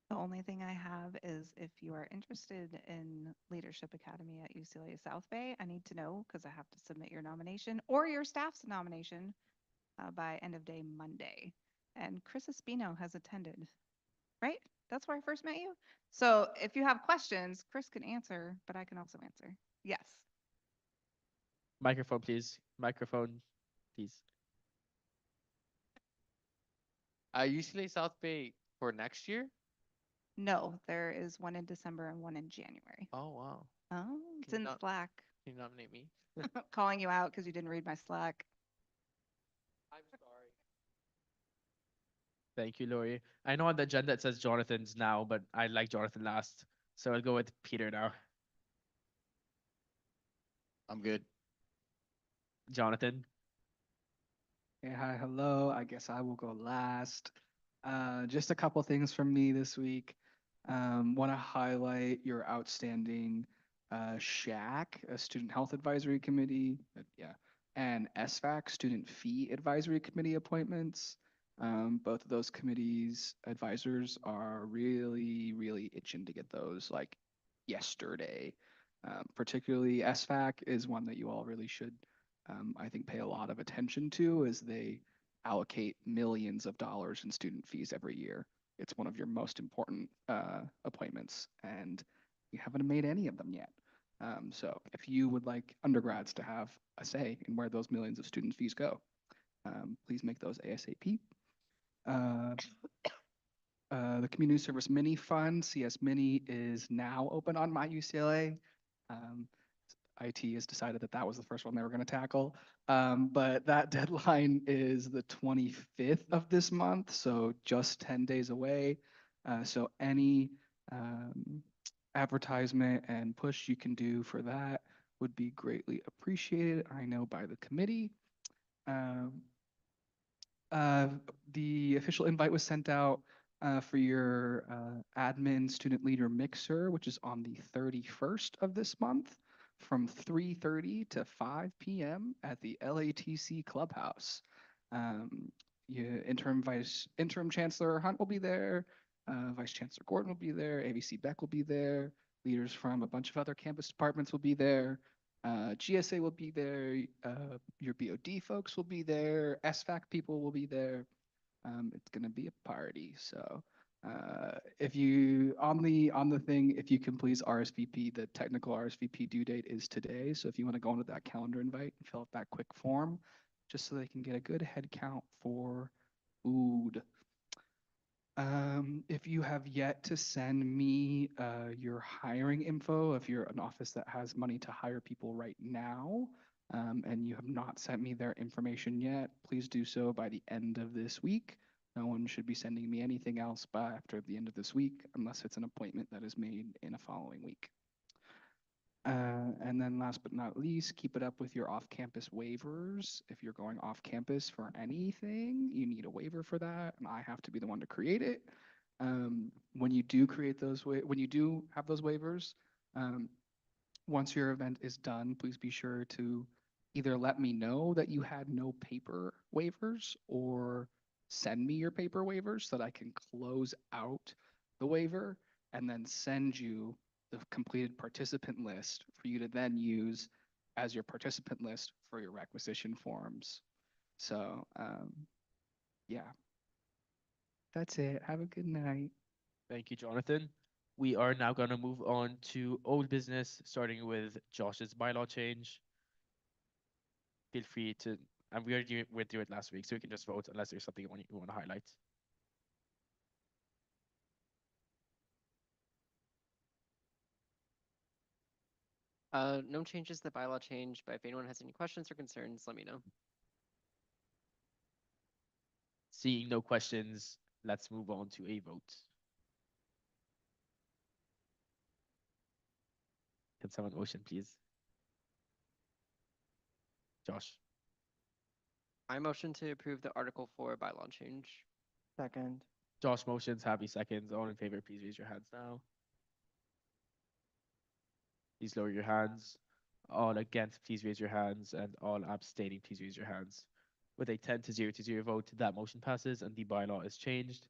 Speaker 2: The only thing I have is if you are interested in Leadership Academy at UCLA South Bay, I need to know because I have to submit your nomination or your staff's nomination by end of day Monday. And Chris Espino has attended, right? That's where I first met you. So if you have questions, Chris can answer, but I can also answer. Yes.
Speaker 4: Microphone, please. Microphone, please.
Speaker 1: UCLA South Bay for next year?
Speaker 2: No, there is one in December and one in January.
Speaker 1: Oh wow.
Speaker 2: Oh, it's
Speaker 1: Can you
Speaker 2: in
Speaker 1: not-
Speaker 2: Slack.
Speaker 1: Can you nominate me?
Speaker 2: Calling you out because you didn't read my Slack.
Speaker 1: I'm sorry.
Speaker 4: Thank you, Lori. I know on the agenda it says Jonathan's now, but I like Jonathan last. So I'll go with Peter now.
Speaker 14: I'm good.
Speaker 4: Jonathan.
Speaker 8: Hey, hi, hello. I guess I will go last. Just a couple things from me this week. Want to highlight your outstanding SHAC, a Student Health Advisory Committee, yeah, and SFAC, Student Fee Advisory Committee appointments. Both of those committees advisors are really, really itching to get those like yesterday. Particularly SFAC is one that you all really should I think, pay a lot of attention to as they allocate millions of dollars in student fees every year. It's one of your most important appointments, and we haven't made any of them yet. So if you would like undergrads to have a say in where those millions of student fees go, please make those ASAP. The Community Service Mini Fund, CS Mini, is now open on my UCLA. IT has decided that that was the first one they were going to tackle. But that deadline is the 25th of this month, so just 10 days away. So any advertisement and push you can do for that would be greatly appreciated, I know, by the committee. Uh, the official invite was sent out for your admin student leader mixer, which is on the 31st of this month from 3:30 to 5 p.m. at the LATC Clubhouse. Interim Chancellor Hunt will be there. Vice Chancellor Gordon will be there. AVC Beck will be there. Leaders from a bunch of other campus departments will be there. GSA will be there. Your BOD folks will be there. SFAC people will be there. It's gonna be a party. So if you on the thing, if you can please RSVP, the technical RSVP due date is today. So if you want to go into that calendar invite and fill out that quick form, just so they can get a good head count for food. If you have yet to send me your hiring info, if you're an office that has money to hire people right now, and you have not sent me their information yet, please do so by the end of this week. No one should be sending me anything else by after the end of this week, unless it's an appointment that is made in a following week. And then last but not least, keep it up with your off-campus waivers. If you're going off-campus for anything, you need a waiver for that, and I have to be the one to create it. When you do create those when you do have those waivers, um, once your event is done, please be sure to either let me know that you had no paper waivers or send me your paper waivers so that I can close out the waiver and then send you the completed participant list for you to then use as your participant list for your requisition forms. So, yeah, that's it. Have a good night.
Speaker 4: Thank you, Jonathan. We are now going to move on to old business, starting with Josh's bylaw change. Feel free to, and we went through it last week, so we can just vote unless there's something you want to highlight.
Speaker 20: No changes to the bylaw change, but if anyone has any questions or concerns, let me know.
Speaker 4: Seeing no questions, let's move on to a vote. Can someone motion, please? Josh.
Speaker 20: I motion to approve the Article 4 bylaw change.
Speaker 5: Second.
Speaker 4: Josh motions, Happy seconds. All in favor, please raise your hands now. Please lower your hands. All against, please raise your hands. And all abstaining, please raise your hands. With a 10 to 0 to 0 vote, that motion passes and the bylaw is changed.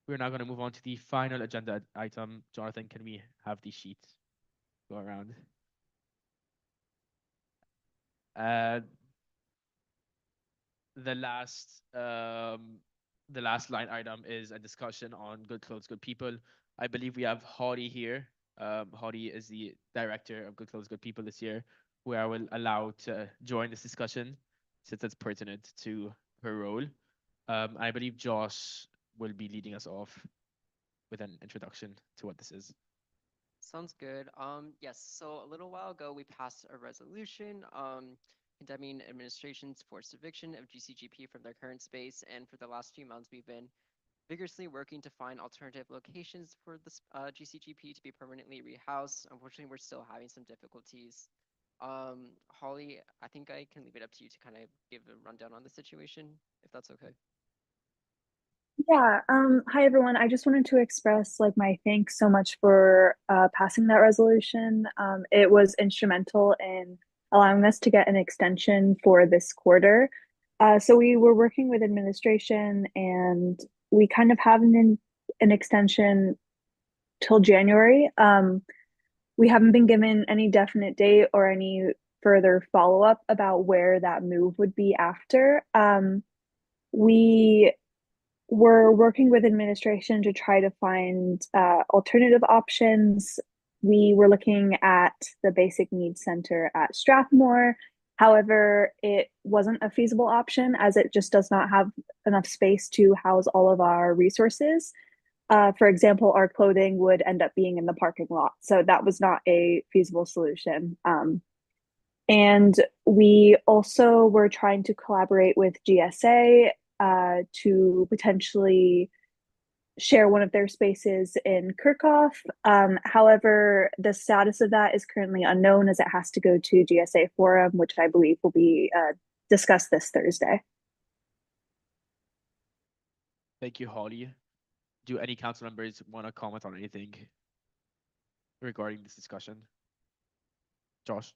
Speaker 4: We're now going to move on to the final agenda item. Jonathan, can we have the sheet go around? Uh, the last line item is a discussion on good clothes, good people. I believe we have Holly here. Holly is the director of Good Clothes, Good People this year, who I will allow to join this discussion since it's pertinent to her role. I believe Josh will be leading us off with an introduction to what this is.
Speaker 20: Sounds good. Yes, so a little while ago, we passed a resolution condemning administration's forced eviction of GCGP from their current space. And for the last few months, we've been vigorously working to find alternative locations for the GCGP to be permanently rehoused. Unfortunately, we're still having some difficulties. Holly, I think I can leave it up to you to kind of give a rundown on the situation, if that's okay.
Speaker 19: Yeah, hi everyone. I just wanted to express like my thanks so much for passing that resolution. It was instrumental in allowing us to get an extension for this quarter. So we were working with administration and we kind of have an extension till January. We haven't been given any definite date or any further follow-up about where that move would be after. We we're working with administration to try to find alternative options. We were looking at the Basic Needs Center at Strathmore. However, it wasn't a feasible option as it just does not have enough space to house all of our resources. For example, our clothing would end up being in the parking lot. So that was not a feasible solution. And we also were trying to collaborate with GSA to potentially share one of their spaces in Kirkhoff. However, the status of that is currently unknown as it has to go to GSA Forum, which I believe will be discussed this Thursday.
Speaker 4: Thank you, Holly. Do any council members want to comment on anything regarding this discussion? Josh?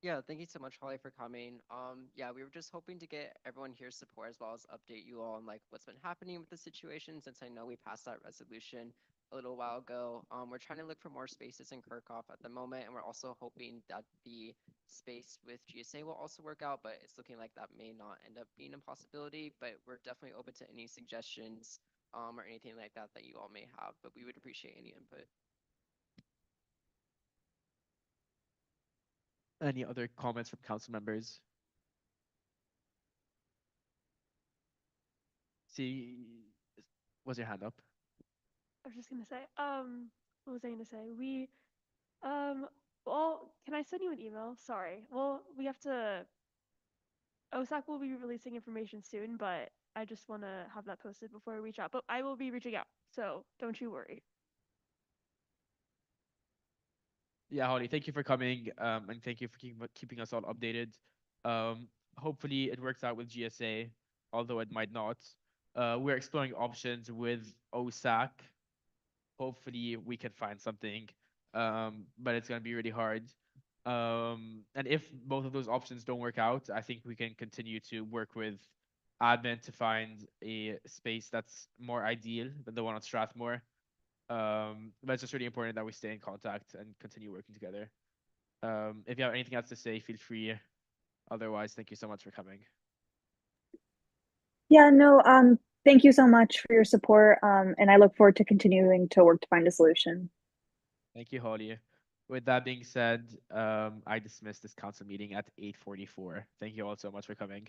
Speaker 20: Yeah, thank you so much, Holly, for coming. Yeah, we were just hoping to get everyone here's support as well as update you all on like what's been happening with the situation since I know we passed that resolution a little while ago. We're trying to look for more spaces in Kirkhoff at the moment, and we're also hoping that the space with GSA will also work out, but it's looking like that may not end up being a possibility. But we're definitely open to any suggestions or anything like that that you all may have, but we would appreciate any input.
Speaker 4: Any other comments from council members? See, was your hand up?
Speaker 13: I was just gonna say, what was I gonna say? Well, can I send you an email? Sorry. Well, we have to. OSAC will be releasing information soon, but I just want to have that posted before I reach out. But I will be reaching out, so don't you worry.
Speaker 4: Yeah, Holly, thank you for coming, and thank you for keeping us all updated. Hopefully it works out with GSA, although it might not. We're exploring options with OSAC. Hopefully we can find something, but it's gonna be really hard. And if both of those options don't work out, I think we can continue to work with admin to find a space that's more ideal than the one on Strathmore. But it's just really important that we stay in contact and continue working together. If you have anything else to say, feel free. Otherwise, thank you so much for coming.
Speaker 19: Yeah, no, thank you so much for your support. And I look forward to continuing to work to find a solution.
Speaker 4: Thank you, Holly. With that being said, I dismiss this council meeting at 8:44. Thank you all so much for coming.